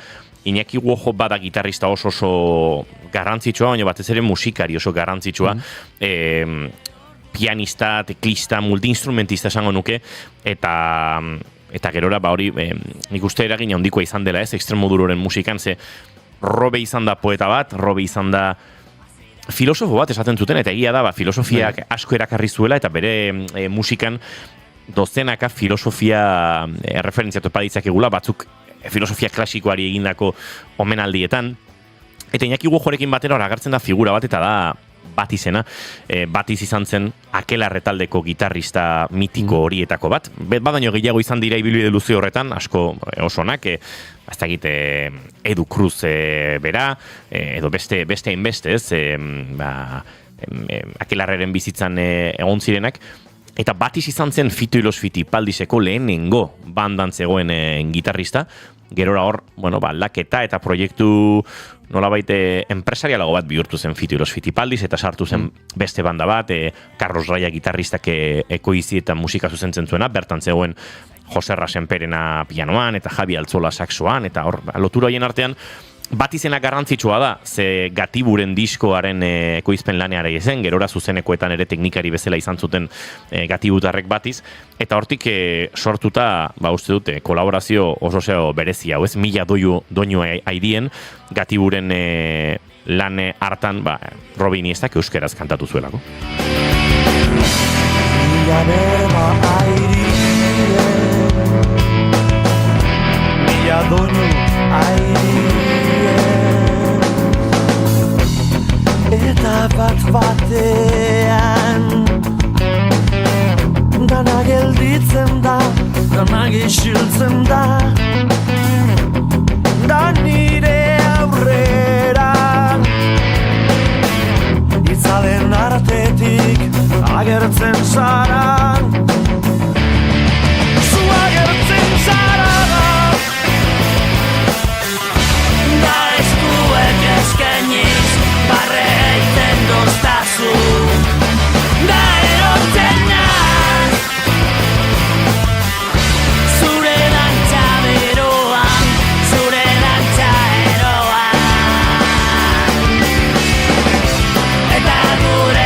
Iñaki Uojo bada gitarrista oso garrantzitsua, baina batez ere musikari oso garrantzitsua, pianista, teklista, multiinstrumentista esango nuke, eta gerora hori nik uste eragin handikoa izan dela Extremoduroren musikan, ze Robe izan da poeta bat, Robe izan da filosofo bat esaten zuten, eta egia da, filosofiak asko erakarri zuela, eta bere musikan dozenaka filosofia referentziatu ditzakegula, batzuk filosofia klasikoari egindako omenaldietan. Eta Iñaki Uojorekin batera agertzen da figura bat, eta da Batizena. Batiz izan zen Akelarre taldeko gitarrista mitiko horietako bat. Badaino gehiago izan dira ibilbide luze horretan, asko osonak, ez dakit Edu Cruz bera, edo beste hainbeste, Akelarreren bizitzan egon zirenak. Eta Batiz izan zen Fito y los Fitipaldiseko lehenengo bandan zegoen gitarrista. Gerora hor, aldaketa eta proiektu nolabait enpresarialago bat bihurtu zen Fito y los Fitipaldis, eta sartu zen beste banda bat, Carlos Raya gitarristak ekoizi eta musika zuzentzen zuena, bertan zegoen Jose Rasenperena pianoan, eta Javi Altzola saxoan, eta hor, lotura horien artean, Batizena garrantzitsua da, ze Gatiburen diskoaren ekoizpen laneara zen, gerora zuzenekoetan ere teknikari bezala izan zuten Gatibutarrek Batiz, eta hortik sortuta, uste dute, kolaborazio oso berezia, ez? Mila doinu aidien Gatiburen lan hartan, Robe Iniestak euskeraz kantatu zuelako. Mila berba airien, mila doinu airien, eta batean dana gelditzen da, dana gisiltzen da, da nire aurrera itzalen artetik agertzen zara, zu agertzen zara, da eskuek eskainiz barreiten doztazu, da erotzen naz, zure dantza beroan, zure dantza eroan, eta gure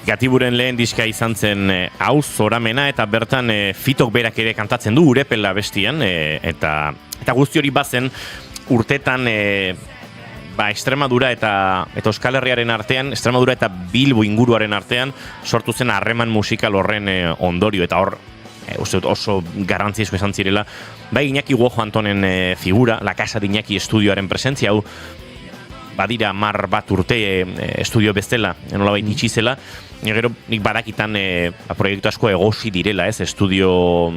Gatiburen lehen diska izan zen hau zoramena, eta bertan Fitok berak ere kantatzen du Urepela bestian, eta guzti hori bazen urtetan Extremadura eta Euskal Herriaren artean, Extremadura eta Bilbo inguruaren artean sortu zen harreman musikal horren ondorio, eta hor oso garrantzizko izan zirela Iñaki Uojo Antonen figura, La Casa de Iñaki estudioaren presentzia, hau badira 10 bat urte estudio bezala, nolabait itxizela, gero nik badakitan proiektu asko egosi direla, estudio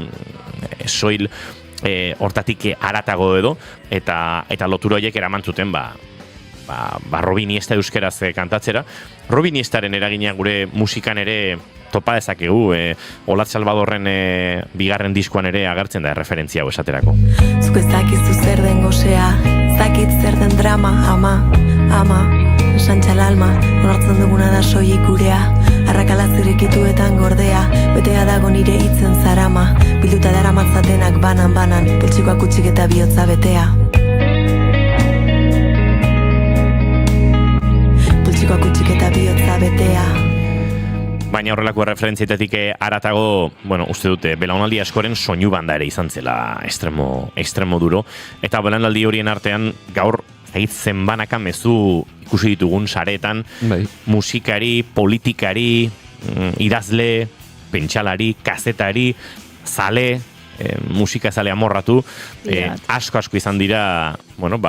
soil hortatik haratago edo, eta lotura horiek eraman zuten Robe Iniesta euskeraz kantatzera. Robe Iniestaren eragina gure musikan ere topa dezakegu, Olat Salvadorren bigarren diskoan ere agertzen da referentzia hau esaterako. Zuk ez dakizu zer den gozea, zakit zer den drama, ama, santxal alma, onartzen duguna da soilik gurea, arrakala zirekituetan gordea, betea dago nire hitzen zarama, bilduta dara matzatenak banan, poltsikoak utxik eta bihotza betea. Poltsikoak utxik eta bihotza betea. baina horrelako referentzietatik haratago, bueno, uste dute, belaunaldi askoren soinu banda ere izan zela extremo duro, eta belaunaldi horien artean gaur zenbanaka mezu ikusi ditugun saretan, musikari, politikari, idazle, pentsalari, kazetari, zale, musika zale amorratu, asko izan dira, bueno,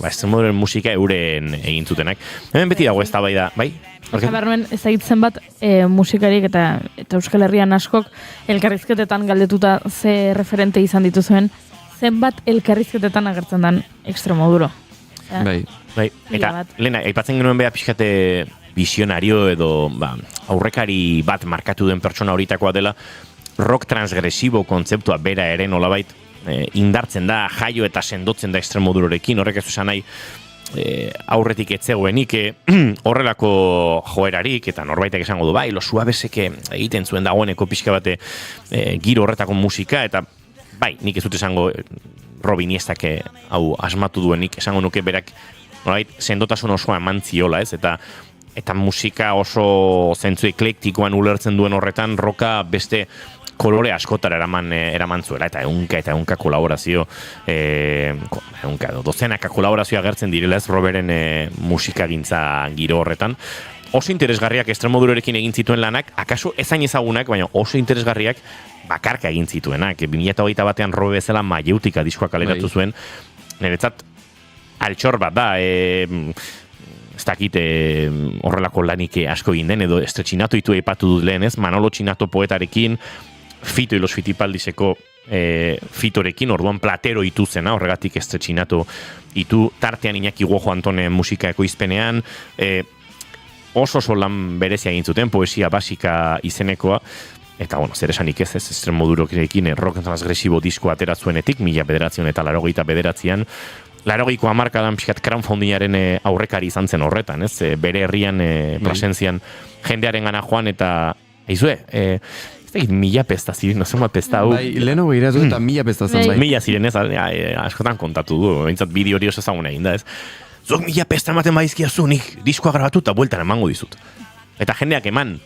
extremoduren musika euren egin zutenak. Hemen beti dago eztabaida, bai? Zabarnuen ezagitzen bat musikarik eta Euskal Herrian askok elkarrizketetan galdetuta ze referente izan dituzuen, zenbat elkarrizketetan agertzen dan Extremoduro. Bai. Eta, Lena, aipatzen genuen beha pixkate visionario edo aurrekari bat markatu den pertsona horitakoa dela, rock transgresibo kontzeptua bera ere nolabait indartzen da, jaio eta sendotzen da Extremodurorekin, horrek ez esan nahi aurretik etzegoenik horrelako joerarik, eta norbaitek esango du, bai, lo suabesek egiten zuen dagoeneko pixka bate giro horretako musika, eta bai, nik ez dut esango Robin Iniestak hau asmatu duenik, esango nuke berak norbait sendotasun osoa eman ziola, ez, eta musika oso zentzu eklektikoan ulertzen duen horretan, roka beste kolore askotara eraman zuela, eta ehunka kolaborazio, dozenaka kolaborazio agertzen direla ez Roberen musikagintza giro horretan. Oso interesgarriak Extremodurorekin egin zituen lanak, akaso ezain ezagunak, baina oso interesgarriak bakarka egin zituenak. 2021 batean Robe bezala Maieutika diskoa kaleratu zuen, niretzat altxor bat da, ez dakit horrelako lanik asko egin den, edo Estretxinato itu aipatu dut lehen ez, Manolo Txinato poetarekin, Fito y los Fitipaldiseko Fitorekin, orduan Platero itu zena, horregatik Estretxinato itu, tartean Iñaki Guojo Antone musika ekoizpenean, oso lan berezia egin zuten, poesia basika izenekoa, eta bueno, zer esanik ez Extremodurorekin rock transgresibo disko atera zuenetik, 1989an, 80ko hamarkadan pixkat crowdfundingaren aurrekari izan zen horretan, ez? Bere herrian presentzian jendearen gana joan eta aizue, ez da 1000 pesta ziren, no zenbat pesta hau. Bai, leheno behiratu eta 1000 pesta zen. 1000 ziren, ez? Askotan kontatu du, behintzat bideo hori oso ezagun egin da, ez? Zok 1000 pesta ematen baizkiazu, nik diskoa grabatu eta bueltan emango dizut. Eta jendeak eman,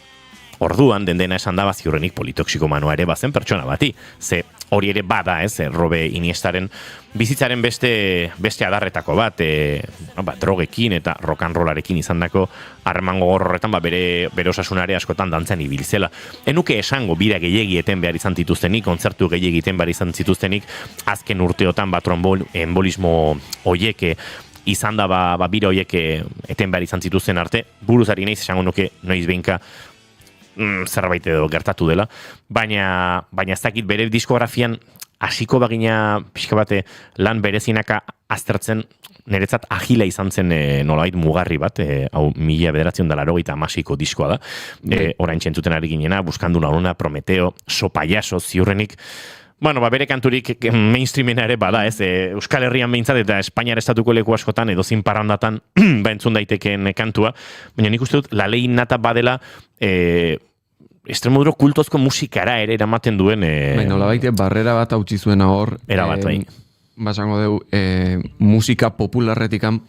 orduan, dena esan da ziurrenik politoxikomanoa ere bazen pertsona bati. Ze hori ere bada, ez, Robe Iniestaren bizitzaren beste adarretako bat, drogekin eta rock and rollarekin izandako harreman gogor horretan, bere osasunare askotan dantzan ibilzela. Enuke esango bira gehiegi eten behar izan zituztenik, kontzertu gehiegi eten behar izan zituztenik, azken urteotan tromboembolismo hoiek izan da bira hoiek eten behar izan zituzten arte, buruzari naiz esango nuke noiz behinka zerbait edo gertatu dela, baina ez dakit bere diskografian hasiko bagina pixka bate lan berezinaka aztertzen, niretzat agila izan zen nolabait mugarri bat, hau 1980ko diskoa da, orain txentzuten ari ginena, Buscando una luna, Prometeo, Sopayaso, ziurrenik, bueno, bere kanturik mainstreamena ere bada, ez, Euskal Herrian behintzat eta Espainiar estatuko leku askotan edo zin parrandatan entzun daitekeen kantua, baina nik uste dut, la ley nata badela Extremoduro kultozko musikara ere eramaten duen... Baina, baite, barrera bat hautsi zuena hor... Erabat, bai. Basango deu, musika popularretikan,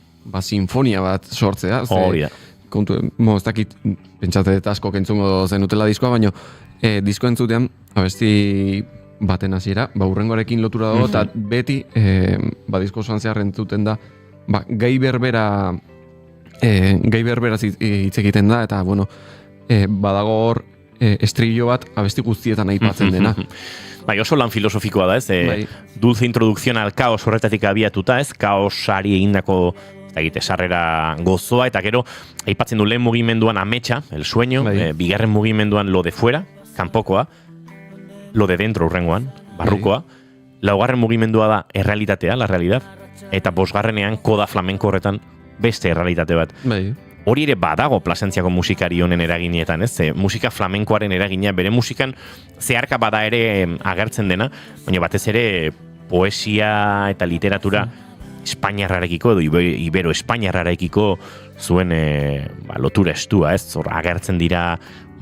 sinfonia bat sortzea. Hori da. Ez dakit, pentsate eta asko kentzungo zenutela diskoa, baina disko entzutean, abesti baten hasiera, urrengoarekin lotura dago, eta beti, disko osoan zehar entzuten da, gai berbera hitz egiten da, eta, bueno, badago hor, estribillo bat abesti guztietan aipatzen dena. Bai, oso lan filosofikoa da, ez? Dulce introducción al caos horretatik abiatuta, ez? Kaosari egindako sarrera gozoa, eta gero, aipatzen du lehen mugimenduan ametsa, el sueño, bigarren mugimenduan lo de fuera, kanpokoa, lo de dentro urrengoan, barrukoa, laugarren mugimendua da errealitatea, la realidad, eta bosgarrenean koda flamenko horretan beste errealitate bat. Hori ere badago Plasentziako musikari honen eraginietan, ez? Musika flamenkoaren eragina, bere musikan zeharka bada ere agertzen dena, baina batez ere poesia eta literatura espainiarrarekiko edo ibero-espainiarrarekiko zuen lotura estua, ez? Agertzen dira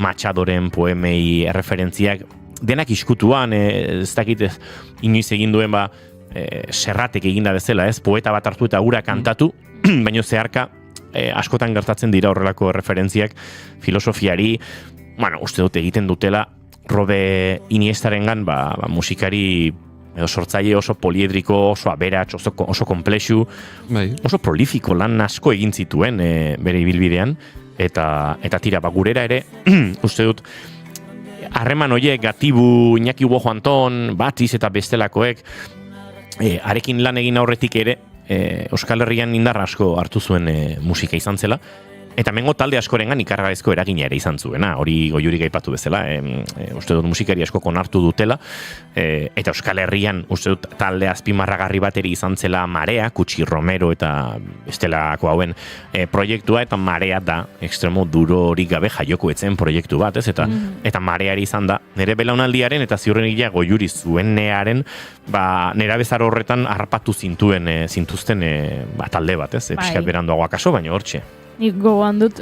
Machadoren poemei referentziak, denak iskutuan, ez dakit inoiz egin duen Serratek eginda bezala, ez? Poeta bat hartu eta ura kantatu, baina zeharka askotan gertatzen dira horrelako referentziak filosofiari, bueno, uste dut egiten dutela Robe Iniestarengan musikari edo sortzaile oso poliedriko, oso aberats, oso komplexu, oso prolifiko lan asko egin zituen bere ibilbidean, eta tira, gurera ere, uste dut, harreman horiek, Gatibu, Iñaki Ubojo Anton, Batiz eta bestelakoek, arekin lan egin aurretik ere, Euskal Herrian indar asko hartu zuen musika izan zela, eta mengo talde askorengan ikargarrizko eragina ere izan zuena, hori Goiurik aipatu bezala, uste dut musikari asko onartu dutela, eta Euskal Herrian uste dut talde azpimarragarri bat ere izan zela Marea, Kutsi Romero eta bestelako hauen proiektua, eta Marea da ekstremo duro hori gabe jaioko etzen proiektu bat, ez? Eta Mareari izan da, nire belaunaldiaren eta ziurrenik Goiuri zuenearen, nera bezaro horretan harrapatu zintuzten talde bat, ez? Piskat beranduago akaso, baina hortxe. Nik gogoan dut,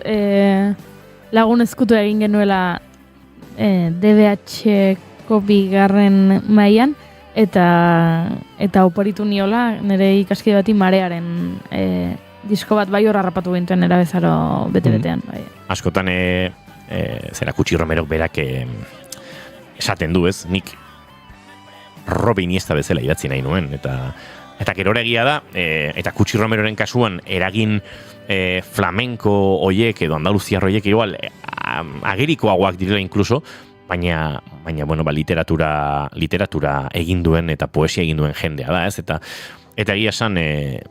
lagun ezkutu egin genuela DBH-ko bigarren mailan eta oporitu niola nire ikaskide bati Marearen disko bat bai hor harrapatu gintuen erabezaro bete-betean. Bai. Askotan, zera Kutsi Romerok berak esaten du, ez? Nik Robe Iniesta bezala idatzi nahi nuen, eta gerora egia da, eta Kutsi Romeroren kasuan eragin flamenko hoiek edo andaluziar hoiek igual agerikoagoak direla incluso, baina literatura egin duen eta poesia egin duen jendea da, ez? Eta egia esan,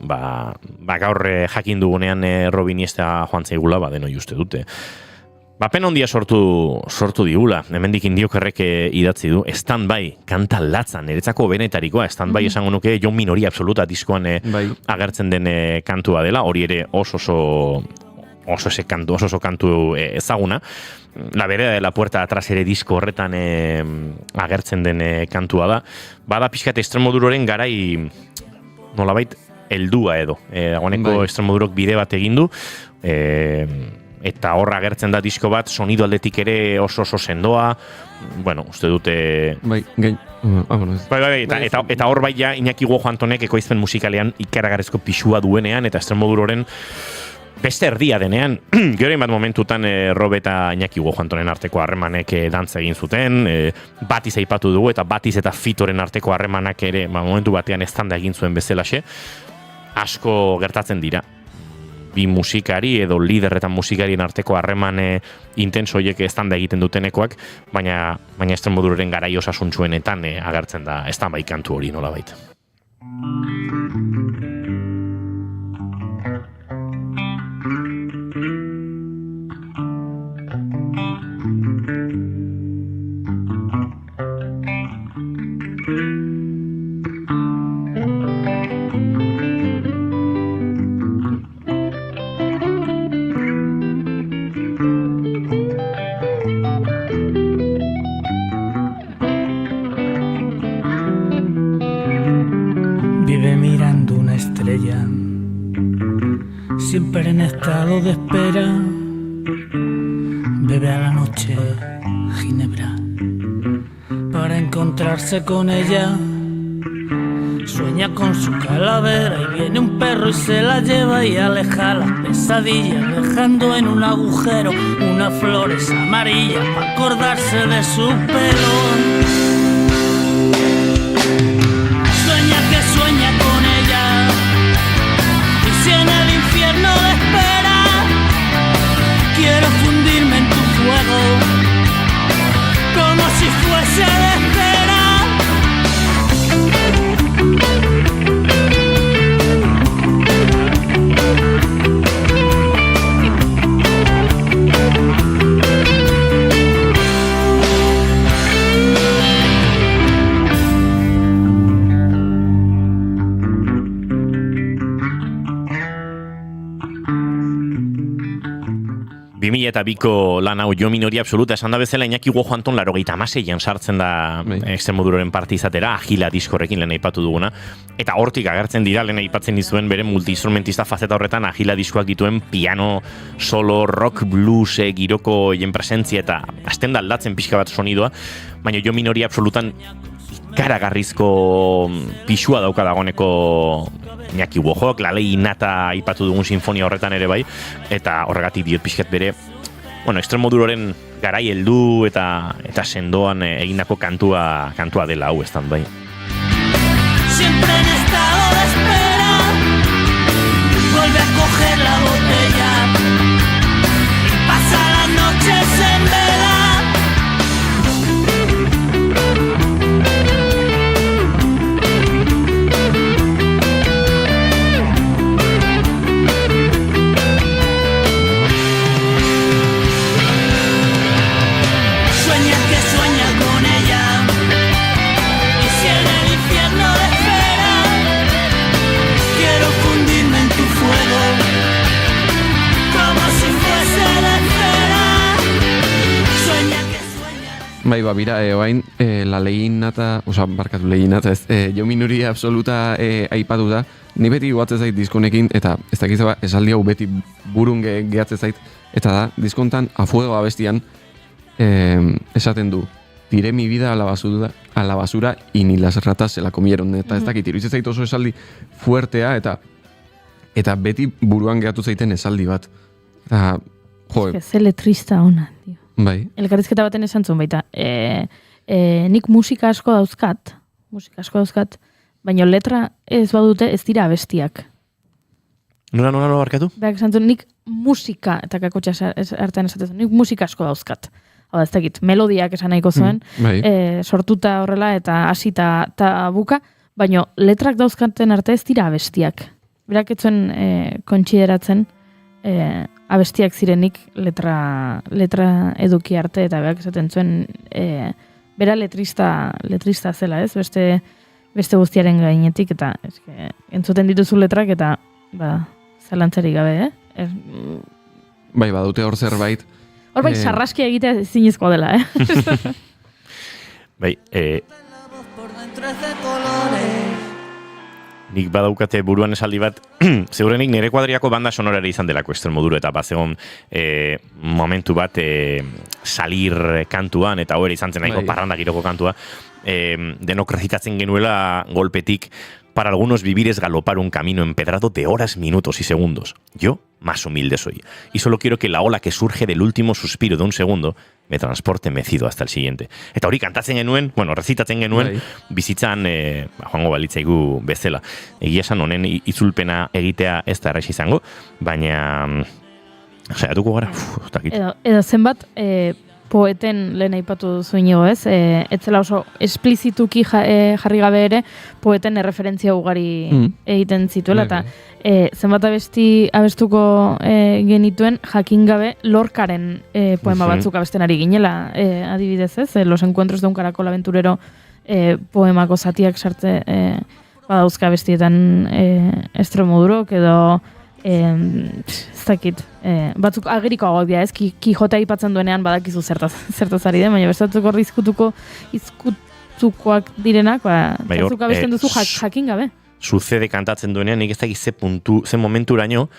gaur jakin dugunean Robe Iniesta joan zaigula, denoi uste dute. Pena ondia sortu digula, hemendik Indiokerrek idatzi du, Stand-by, kanta latzan, niretzako benetarikoa, Stand-by esango nuke Jon Minoria absoluta diskoan agertzen den kantua dela, hori ere oso kantu ezaguna. La vereda de la puerta atrás ere disko horretan agertzen den kantua da. Bada pixkat Extremoduroren garai nolabait heldua edo. Dagoeneko Extremodurok bide bat egin du, eta horra agertzen da disko bat, sonido aldetik ere oso sendoa, uste dute... Eta hor bai ja Iñaki Ubojo Antonek ekoizpen musikalean ikaragarrizko pixua duenean, eta Extremoduroren beste erdia denean, gero bat momentutan Robe eta Iñaki Ubojo Antonen arteko harremanek dantza egin zuten, Batiz aipatu dugu, eta Batiz eta Fitoren arteko harremanak ere momentu batean eztanda egin zuen bezalaxe, asko gertatzen dira. Bi musikari edo liderretan musikarien arteko harreman intenso horiek eztanda egiten dutenekoak, baina Extremoduroren garai osasuntsuenetan agertzen da Stand-by kantu hori nolabait. Siempre en estado de espera, bebe a la noche ginebra para encontrarse con ella. Sueña con su calavera y viene un perro y se la lleva y aleja las pesadillas, dejando en un agujero unas flores amarillas para acordarse de su pelo. Sueña que sueña con ella, y si en el infierno le espera, quiero fundirme en tu fuego, como si fuese de cera. Eta biko lan hau Jo Minoria absoluta esan da bezala Iñaki Ubojo Anton 96an sartzen da Extremoduroren parte izatera, Agila diskorrekin lehen aipatu duguna, eta hortik agertzen dira lehen aipatzen dizuen bere multi-instrumentista fazeta horretan Agila diskoak dituen piano, solo, rock, blues, giroko hien presentzia eta hasten da aldatzen pixka bat sonidoa, baina Jo Minoria absolutan ikaragarrizko pixua dauka dagoeneko Iñaki Ubojok, Lalei Inata aipatu dugun sinfonia horretan ere bai, eta horregatik diot pixkat bere Extremoduroren garai heldu eta sendoan egindako kantua dela hau estan bai. Siempre en estado de espera, vuelve a coger la botella y pasa las noches en vela. Sueña que sueña con ella, y si en el infierno le espera, quiero fundirme en tu fuego, como si fuese la esfera. Sueña que sueña. Bai, bira, oain, la lehinata, barkatu lehinata ez, jo minoria absoluta aipatu da, ni beti guatzen zait diskonekin, eta ez dakiz esaldi hau beti burun gehatzen zait, eta da, diskontan, A Fuego abestian, esaten du, tiré mi vida a la basura y ni las ratas se la comieron, eta ez dakit, iruditzen zait oso esaldi fuertea, eta beti buruan gehatu zaiten esaldi bat. Eta, jo, Ze letrista ona, tio. bai. Elkarrizketa baten esan zuen baita. Nik musika asko dauzkat, baina letra ez badute ez dira abestiak. Nola barkatu? Berak esan zuen, nik musika, eta kakotxa artean esaten zuen, nik musika asko dauzkat. Hau ez dakit, melodiak esan nahiko zuen, sortuta horrela eta hasita eta buka, baina letrak dauzkaten arte ez dira abestiak. Berak ez zuen kontsideratzen abestiak zirenik letra eduki arte, eta berak esaten zuen bera letrista zela, ez? Beste guztiaren gainetik, eta entzuten dituzu letrak, eta zalantzarik gabe, Bai, badute hor zerbait. Hor bai, sarraskia egitea zinezkoa dela, Bai, nik badaukate buruan esaldi bat, zeurenik nire kuadriako banda sonorari izan delako Extremoduro, eta bazegon momentu bat salir kantuan, eta hori izan zen nahiko parranda giroko kantua, denok rezitatzen genuela golpetik, para algunos vivir es galopar un camino empedrado de horas, minutos y segundos. Yo, más humilde soy. Y solo quiero que la ola que surge del último suspiro de un segundo me transporte mecido hasta el siguiente. Eta hori kantatzen genuen, rezitatzen genuen, bizitzan joango balitzaigu bezala. Egia esan honen itzulpena egitea ez da erraix izango, baina saiatuko gara, Edo zenbat poeten lehen aipatu zuingo, ez? Etzela oso esplizituki jarri gabe ere, poeten erreferentzia ugari egiten zituela, eta zenbat abestuko genituen jakin gabe Lorcaren poema batzuk abesten ari ginela, adibidez, ez? Los encuentros de un caracol aventurero poemako zatiak sartze badauzka abestietan Extremodurok, edo ez dakit, batzuk agerikoagoak dira, ez? Kijote aipatzen duenean badakizu zertaz ari den, baina bestatzuk hor izkutukoak direnak, batzuk abesten duzu jakin gabe. Sucede kantatzen duenean, nik ez dakit ze momenturaino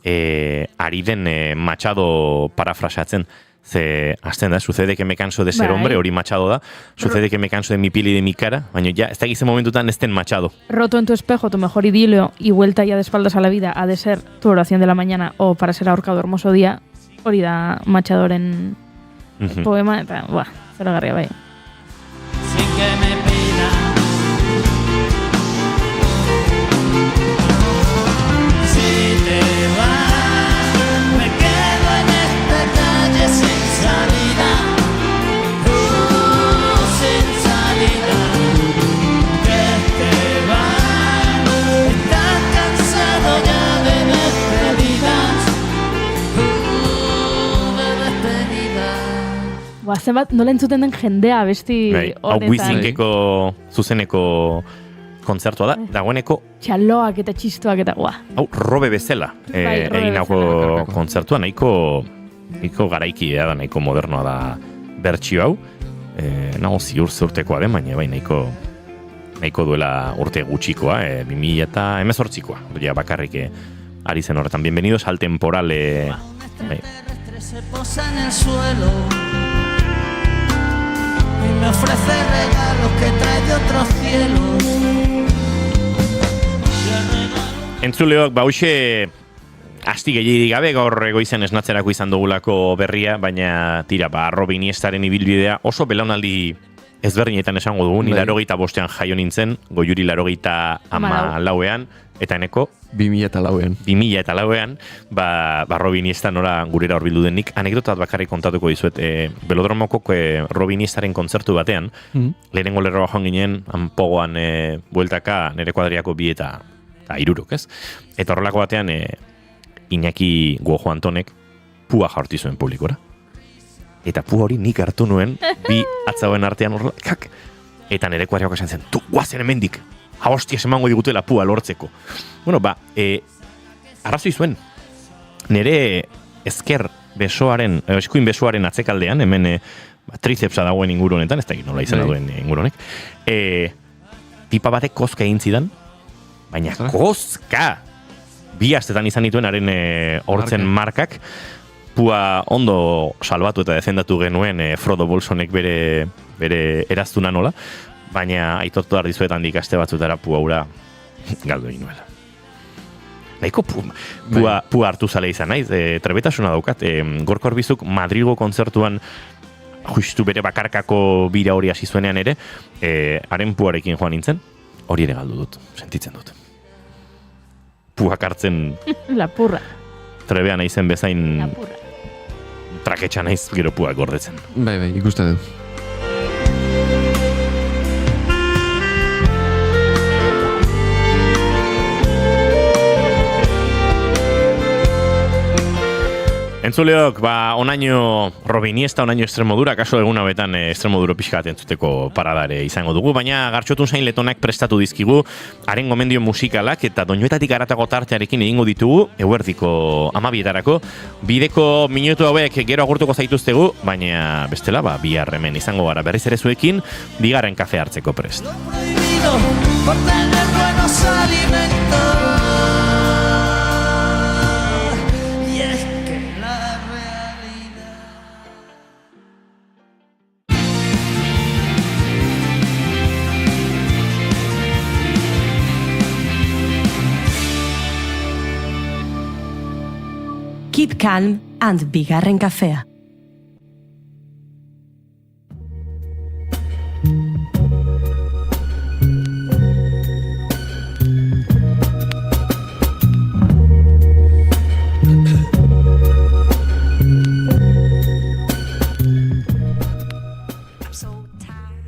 ari den Machado parafraseatzen. Ze, azten da, sucede que me canso de ser hombre, hori Machado da, sucede que me canso de mi piel y de mi cara, baina ya, ez da gize momentutan ez den Machado. Roto en tu espejo, tu mejor idilio y vuelta ya de espaldas a la vida ha de ser tu oración de la mañana o para ser ahorcado hermoso día, hori da Machadoren poema, eta, zera garria bai. Sin que me pida, si te vas, me quedo en esta calle sin salida, sin salida, que te vas, estás cansado ya de despedidas, de despedidas. Zenbat, nola entzuten den jendea abesti honetan. Hau Wizinkeko zuzeneko kontzertua da, dagoeneko txaloak eta txistoak eta hau robe bezala eginako kontzertua, nahiko garaikia da, nahiko modernoa da bertsio hau, nago ziur zurtekoa den, baina bai nahiko duela urte gutxikoa, 2018koa, ja bakarrik ari zen horretan. Bienvenidos al temporal. Se posa en el suelo y me ofrece regalos que trae de otros cielos. Entzuleok, hauxe asti gehiagirik gabe gaur goizen esnatzerako izan dugulako berria, baina tira, Robin Iniestaren ibilbidea oso belaunaldi ezberdinetan esango dugu, ni 85ean jaio nintzen, Goiuri 94ean, eta eneko 2004ean, Robin Iniesta nora gurera horbildu denik. Anekdotat bakarrik kontatuko dizuet, Belodromoko Robin Iniestaren kontzertu batean, lehenengo lerroa joan ginen, Anpogoan bueltaka nire kuadriako 2 eta 3, ez? Eta horrelako batean, Iñaki Guojo Antonek pua jaurti zuen publikora. Eta pu hori nik hartu nuen, 2 atzauen artean horrela, eta nire kuadriako esan zen, tu, guazen hemendik, hostia emango digutela pua lortzeko. Bueno, arrazoi zuen, nire ezker besoaren, eskuin besoaren atzekaldean, hemen tricepsa dagoen inguru honetan, ez da nola izan dagoen inguru honek, tipa batek kozka egin zidan, baina kozka! 2 astetan izan dituen haren hortzen markak, pua ondo salbatu eta defendatu genuen Frodo Bolsonek bere eraztuna nola, baina aitortu behar dizuetan ikaste batzutara pua ura galdu egin nuela. Nahiko pua hartu zale izan naiz, trebetasuna daukat, Gorka Orbizuk Madrigo kontzertuan justu bere bakarkako bira hori hasi zuenean ere, haren puarekin joan nintzen, hori ere galdu dut, sentitzen dut. Puak hartzen... Lapurra. Trebea naizen bezain... Traketxa naiz gero puak gordetzen. Bai, ikusten du. Entzuleok, onaino Robin Iniesta, onaino Extremodura, kaso egun hauetan Extremoduro pixka bat entzuteko paradare izango dugu, baina Gartxotun Zain Letonak prestatu dizkigu, haren gomendio musikalak eta doinuetatik aratago tartearekin egingo ditugu, eguerdiko 12etarako, bideko minutu hauek gero agurtuko zaituztegu, baina bestela, bihar hemen izango gara berriz ere zuekin, bigarren kafe hartzeko prest. Por tener buenos alimentos. Keep calm and bigarren kafea.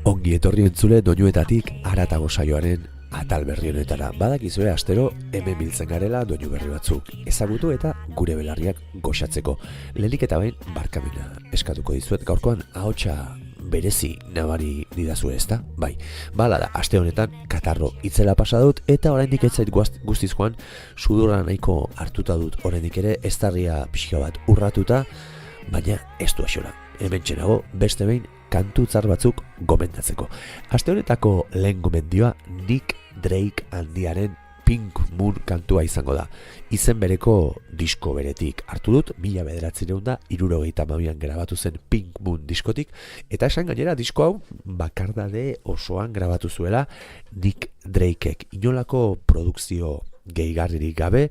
Ongi etorri entzule doinuetatik haratago saioaren atal berri honetara. Badakizue astero hemen biltzen garela doinu berri batzuk ezagutu eta gure belarriak goxatzeko. Lehenik eta behin barkamena eskatuko dizuet, gaurkoan ahotsa berezi nabari didazue, ezta? Bai, bala da, aste honetan katarro itzela pasa dut eta oraindik ez zait guztiz joan, sudurra nahiko hartuta dut oraindik ere, eztarria pixka bat urratuta, baina ez du axora. Hemen txenago, beste behin kantu tzar batzuk gomendatzeko. Aste honetako lehen gomendioa Nick Drake handiaren Pink Moon kantua izango da. Izen bereko disko beretik hartu dut, 1972an grabatu zen Pink Moon diskotik, eta esan gainera disko hau bakardade osoan grabatu zuela Nick Drakeek. Inolako produkzio gehigarririk gabe,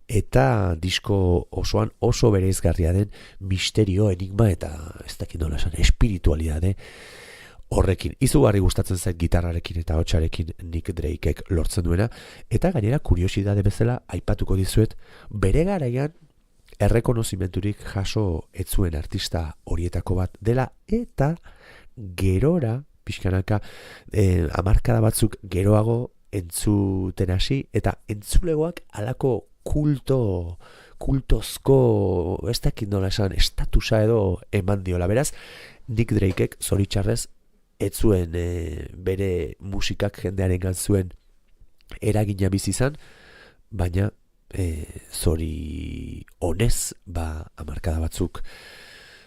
eta disko osoan oso bereizgarria den misterio, enigma eta ez dakit nola esan, espiritualidade horrekin. Izugarri gustatzen zait gitarrarekin eta hotsarekin Nick Drakeek lortzen duena, eta gainera kuriosidade bezala aipatuko dizuet, bere garaian errekonozimenturik jaso ez zuen artista horietako bat dela, eta gerora, pixkanaka, hamarkada batzuk geroago entzuten hasi, eta entzulegoak halako kultozko, ez dakit nola esan, estatusa edo eman diola. Beraz, Nick Drakeek zoritxarrez ez zuen bere musikak jendearen zuen eragina bizi izan, baina zori honez, hamarkada batzuk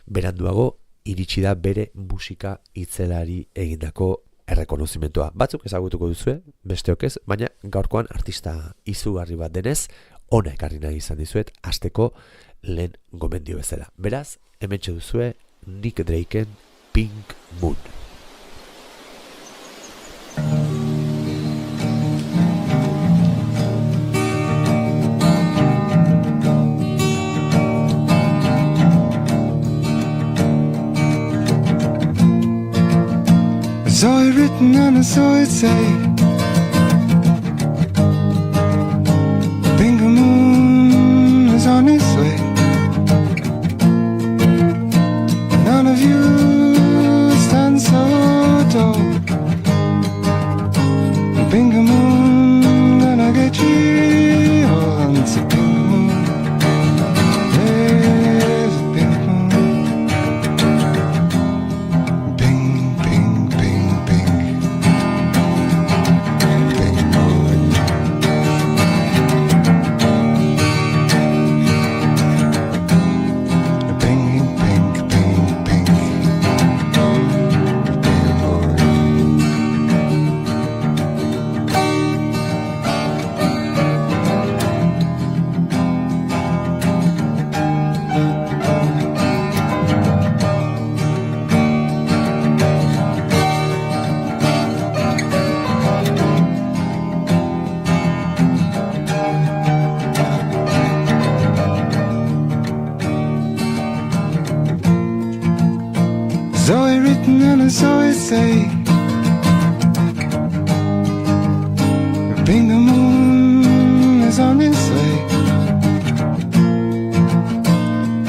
beranduago iritsi da bere musika itzelari egindako errekonozimentua. Batzuk ezagutuko duzue, besteok ez, baina gaurkoan artista izugarri bat denez, ona ekarri nahi izan dizuet, asteko lehen gomendio bezala. Beraz, hementxe duzue Nick Drakeen Pink Moon. written and I saw it say, Bingo Moon is on its way. None of you stand so tall. Bingo Moon, gonna get you all. It's a Bingo Moon. There's a Bingo Moon. Bing, bing, bing, bing. Bingo Moon. Bing, bing, bing, bing. Bingo Moon. Zoe written and I saw it say, Bingo Moon is on its way.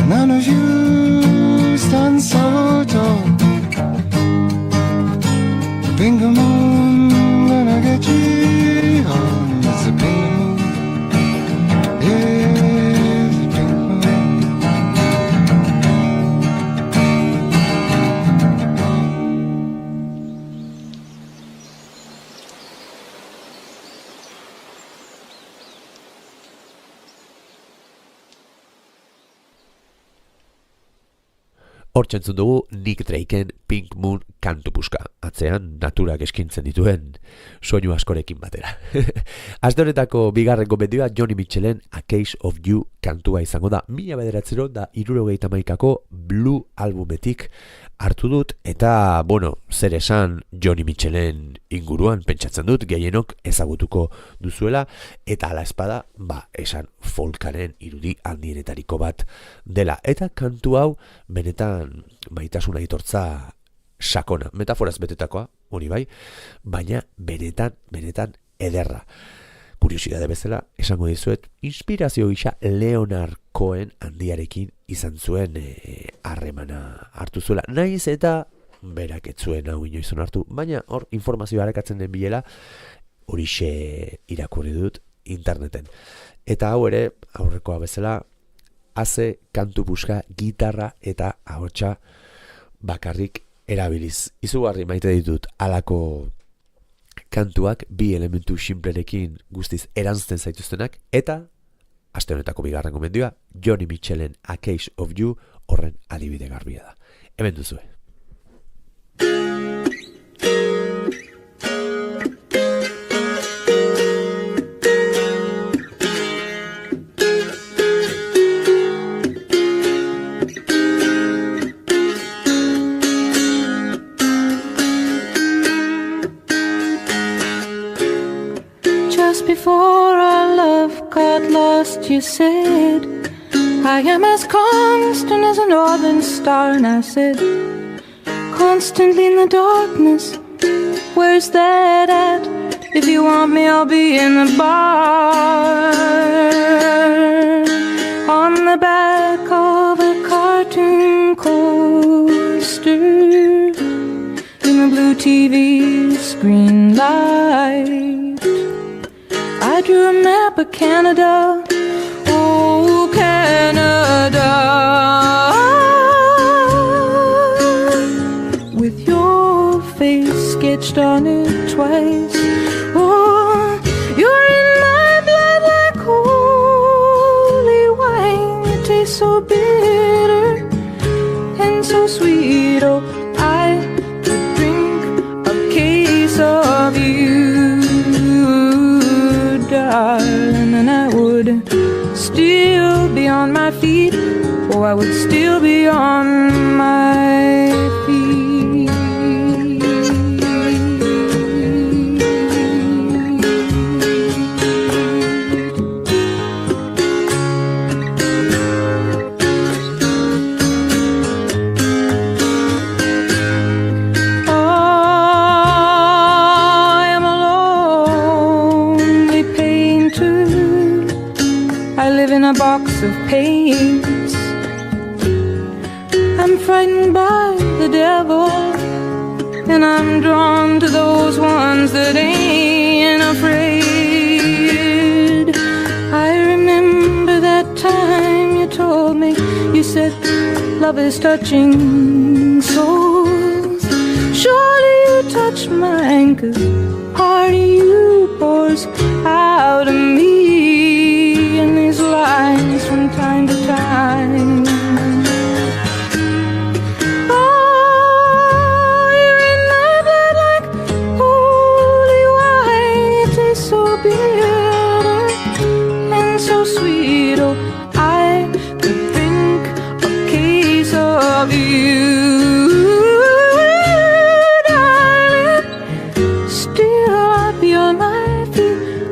None of you stand so tall. Bingo Moon, gonna get you home. It's a Bingo Moon. Yeah, it's a Bingo Moon. Hortxe entzun dugu Nick Drakeen Pink Moon kantu puska, atzean naturak eskintzen dituen soinu askorekin batera. Aste honetako bigarren gomendioa Joni Mitchellen A Case of You kantua izango da. 1978ko Blue albumetik hartu dut, eta, bueno, zer esan Joni Mitchellen inguruan pentsatzen dut, gehienok ezagutuko duzuela, eta ala espada, esan folkaren irudi handienetariko bat dela. Eta kantu hau, benetan maitasuna aitortza sakona, metaforaz betetakoa, hori bai, baina benetan ederra. Kuriosidade bezala, esango dizuet, inspirazio gisa Leonard Cohen handiarekin izan zuen harremana hartu zuela. Naiz eta berak ez zuen hau inoizun hartu, baina hor informazioa arekatzen den bilela, horixe irakurri dut interneten. Eta hau ere, aurrekoa bezala, haze kantu buska, gitarra eta ahotsa bakarrik erabiliz. Izugarri maite ditut halako kantuak, bi elementu sinplerekin guztiz erantzten zaituztenak, eta aste honetako bigarren gomendioa Joni Mitchellen A Case of You horren adibide garbia da. Hemen duzue. Before our love got lost, you said, I am as constant as a northern star. And I said, constantly in the darkness, where's that at? If you want me, I'll be in the bar, on the back of a cartoon coaster, in the blue TV screen light. I drew a map of Canada, oh Canada, with your face sketched on it twice. Oh, you're in my blood like holy wine. It tastes so bitter and so sweet. Oh, I could drink a case of you, darling, and I would still be on my feet. Oh, I would still be on my feet. box of paints. I'm frightened by the devil, and I'm drawn to those ones that ain't afraid. I remember that time you told me, you said love is touching souls. Surely you touch mine, 'cause part of you pours out of me in these lines from time to time. Oh, you're in my blood like holy wine. You taste so bitter and so sweet. Oh, I could drink a case of you.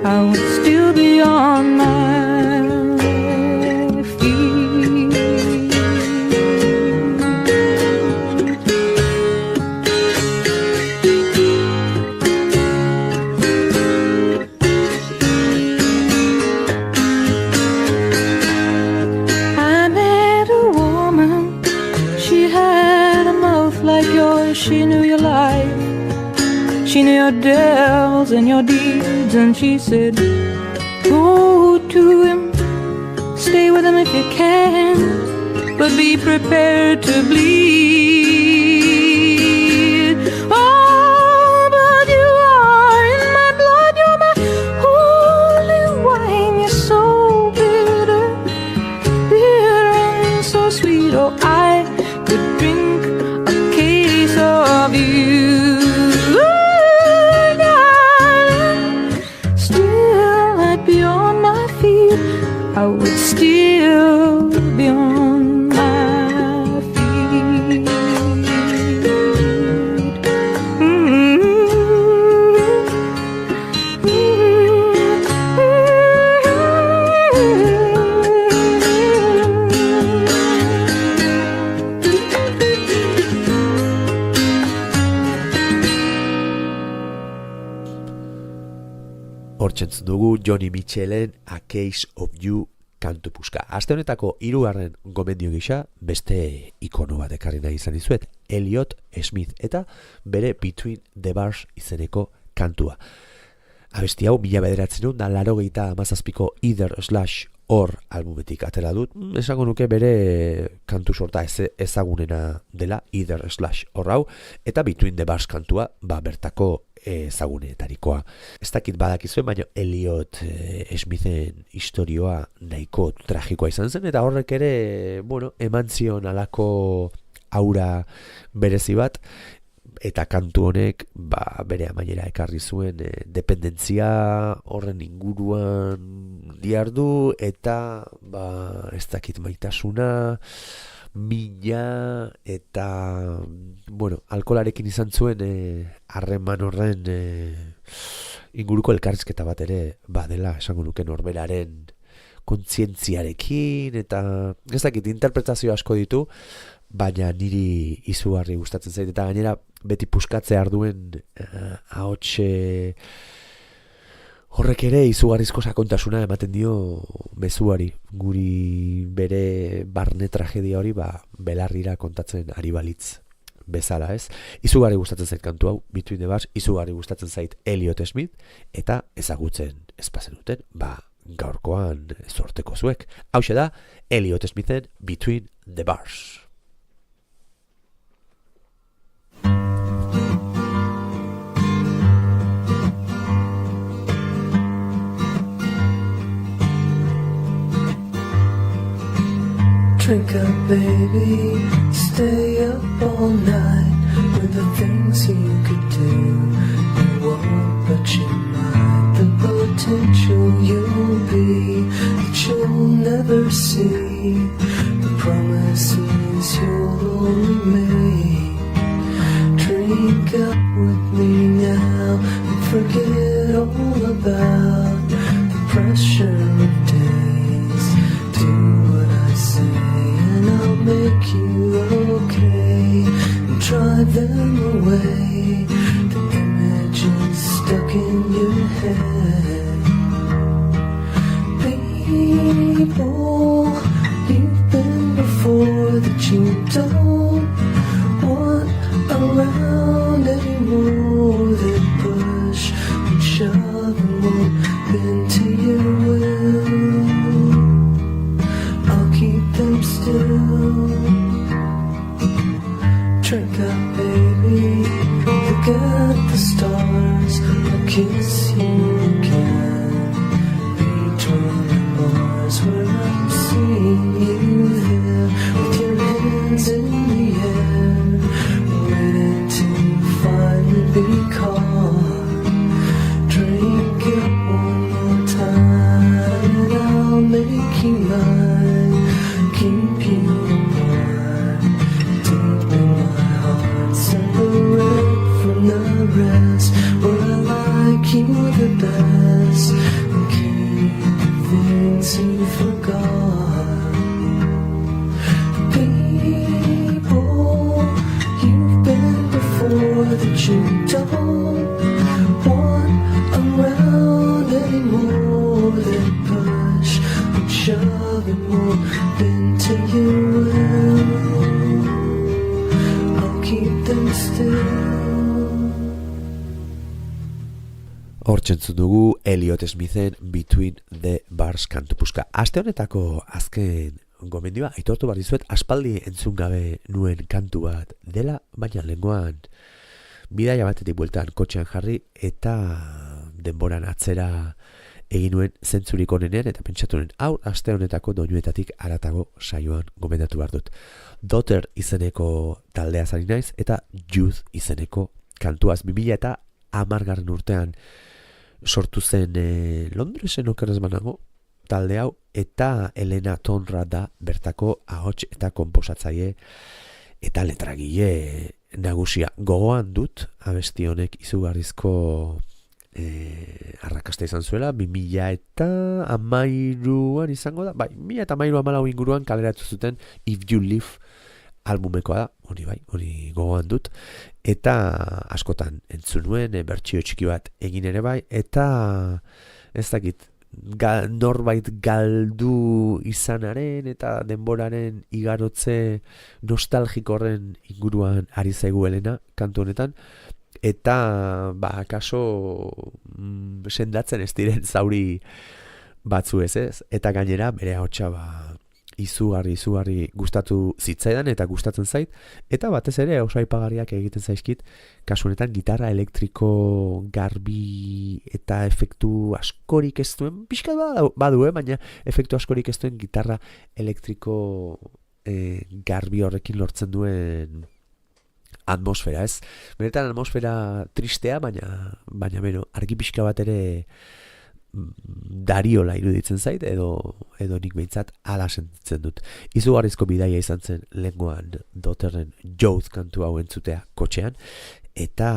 I would still be on my feet. I met a woman, she had a mouth like yours, she knew your life. She knew your devils and your deeds, and she said, go to him, stay with him if you can, but be prepared to bleed. Oh, but you are in my blood, you're my holy wine. You're so bitter, bitter and so sweet. Oh, I could drink a case of you. I would still be on my feet. Hortzentzen dugu Joni Mitchellen A Case of You kantu puska. Aste honetako 3. gomendio gisa beste ikono bat ekarri nahi izan dizuet, Elliot Smith eta bere Between the Bars izeneko kantua. Abesti hau 1987ko Either/Or albumetik atera dut. Esango nuke bere kantu sorta ezagunena dela Either/Or hau, eta Between the Bars kantua bertako ezagunetarikoa. Ez dakit badakizuen, baina Elliot Smithen istorioa nahiko tragikoa izan zen, eta horrek ere, eman zion alako aura berezi bat, eta kantu honek bere amaiera ekarri zuen dependentzia horren inguruan diardu, eta ez dakit maitasuna, mina, eta alkolarekin izan zuen harreman horren inguruko elkarrizketa bat ere badela, esango nuke norberaren kontzientziarekin, eta ez dakit interpretazio asko ditu, baina niri izugarri gustatzen zait, eta gainera beti puskatzea arduen ahots horrek ere izugarrizko sakontasuna ematen dio mezuari, guri bere barne tragedia hori belarrira kontatzen ari balitz bezala, ez? Izugarri gustatzen zait kantu hau, Between the Bars, izugarri gustatzen zait Elliot Smith, eta ezagutzen espazen duten, gaurkoan sorteko zuek. Hauxe da, Elliot Smithen Between the Bars. Drink up, baby, stay up all night with the things you could do. You won't, but you might. The potential you'll be that you'll never see. The promises you'll only make. Drink up with me now and forget all about the pressure of days. Do what I say, I'll make you okay and drive them away. The images stuck in your head. People stars, I'll kiss you again. Between bars where I'm seeing you there, with your hands in the air, ready to finally be caught. Drink it one more time and I'll make you mine. Keep you warm, deep in my heart, separate from the rest, where I like you the best, and keep things you forgot. People you've been before that you don't want around anymore, that push and shove and won't bend to you. I'll keep them still. Hortzentzun dugu Elliot Smithen Between the Bars kantu puska. Aste honetako azken gomendioa, aitortu behar dizuet, aspaldi entzun gabe nuen kantu bat dela, baina lengoan bidaia batetik bueltan kotxean jarri eta denboran atzera egin nuen zentzurik onenean eta pentsatu nuen, hau aste honetako doinuetatik haratago saioan gomendatu behar dut. Daughter izeneko taldea zari naiz eta Youth izeneko kantuaz 2010 urtean sortu zen Londresen okerrez banago talde hau, eta Elena Tonra da bertako ahots eta konposatzaile eta letragile nagusia. Gogoan dut abesti honek izugarrizko arrakasta izan zuela 2013an izango da, bai, 2013-14 inguruan kaleratu zuten If You Live albumekoa da, hori bai, hori gogoan dut, eta askotan entzun nuen, bertsio txiki bat egin ere bai, eta ez dakit, norbait galdu izanaren eta denboraren igarotze nostalgiko horren inguruan ari zaigu Elena kantu honetan, eta akaso sendatzen ez diren zauri batzu ez, eta gainera bere ahotsa izugarri gustatu zitzaidan eta gustatzen zait, eta batez ere oso aipagarriak egiten zaizkit kasu honetan gitarra elektriko garbi eta efektu askorik ez duen, pixkat badu, baina efektu askorik ez duen gitarra elektriko garbi horrekin lortzen duen atmosfera, ez? Benetan atmosfera tristea, baina beno, argi pixka bat ere dariola iruditzen zait, edo nik behintzat ala sentitzen dut. Izugarrizko bidaia izan zen lehengoan Daughterren Youth kantu hau entzutea kotxean, eta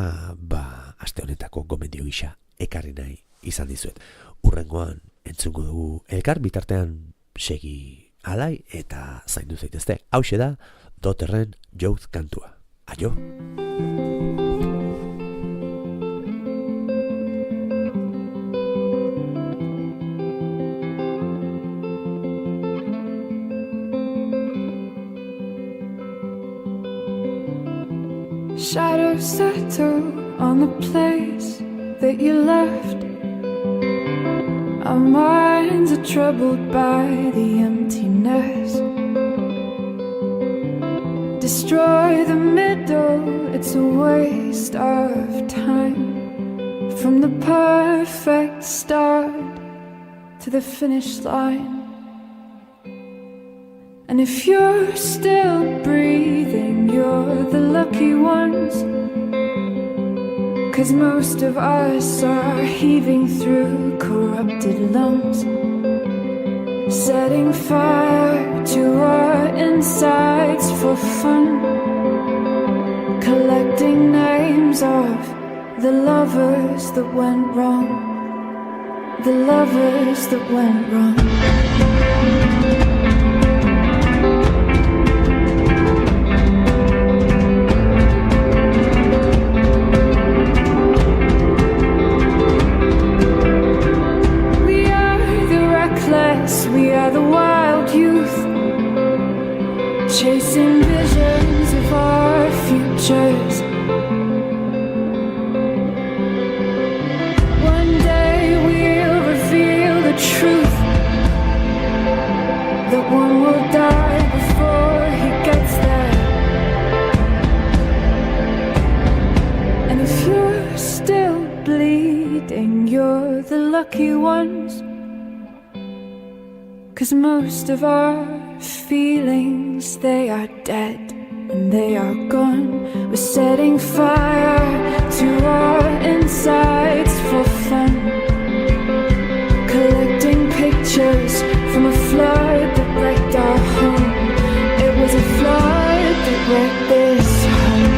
aste honetako gomendio gisa ekarri nahi izan dizuet. Urrengoan entzungo dugu elkar, bitartean segi alai eta zaindu zaitezte. Hauxe da Daughterren Youth kantua. Aio! Shadows settle on the place that you left. Our minds are troubled by the emptiness. Destroy the middle, it's a waste of time. From the perfect start to the finish line. And if you're still breathing, you're the lucky ones. 'Cause most of us are heaving through corrupted lungs, setting fire to our insides for fun, collecting names of the lovers that went wrong, the lovers that went wrong. We are the wild youth, chasing visions of our futures. One day we'll reveal the truth, bleeding, you're the lucky ones. 'Cause most of our feelings, they are dead and they are gone. We're setting fire to our insides for fun, collecting pictures from a flood that wrecked our home. It was a flood that wrecked this home.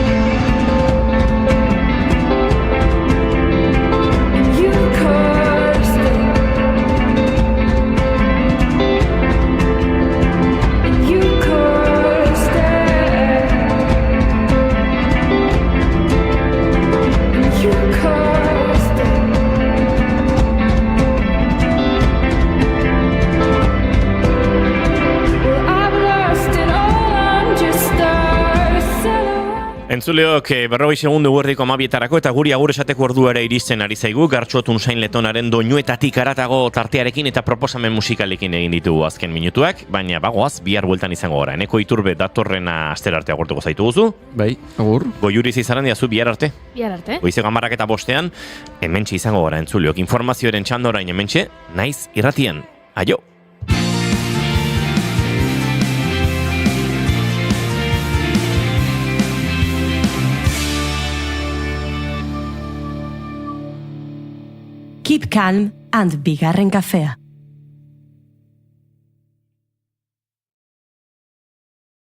And you caused it. And you caused it. And you caused it. Well, I've lost it all, I'm just a silhouette. Entzuleok, 40 segundu guerdiko 12etarako eta guri agur esateko ordu ere iristen ari zaigu, Gartxotun Sain Letonaren doinuetatik haratago tartearekin eta proposamen musikalekin egin ditugu azken minutuak, baina bagoaz, bihar bueltan izango gara. Eneko Iturbe datorrena astera arte agortuko zaitu guzu. Bai, agur. Goiuri Zizaran diazu bihar arte. Bihar arte. Goize gamarak eta bostean, hementxe izango gara entzuleok. Informazioaren txandorain hementxe, naiz irratian. Aio! Keep calm and bigarren kafea.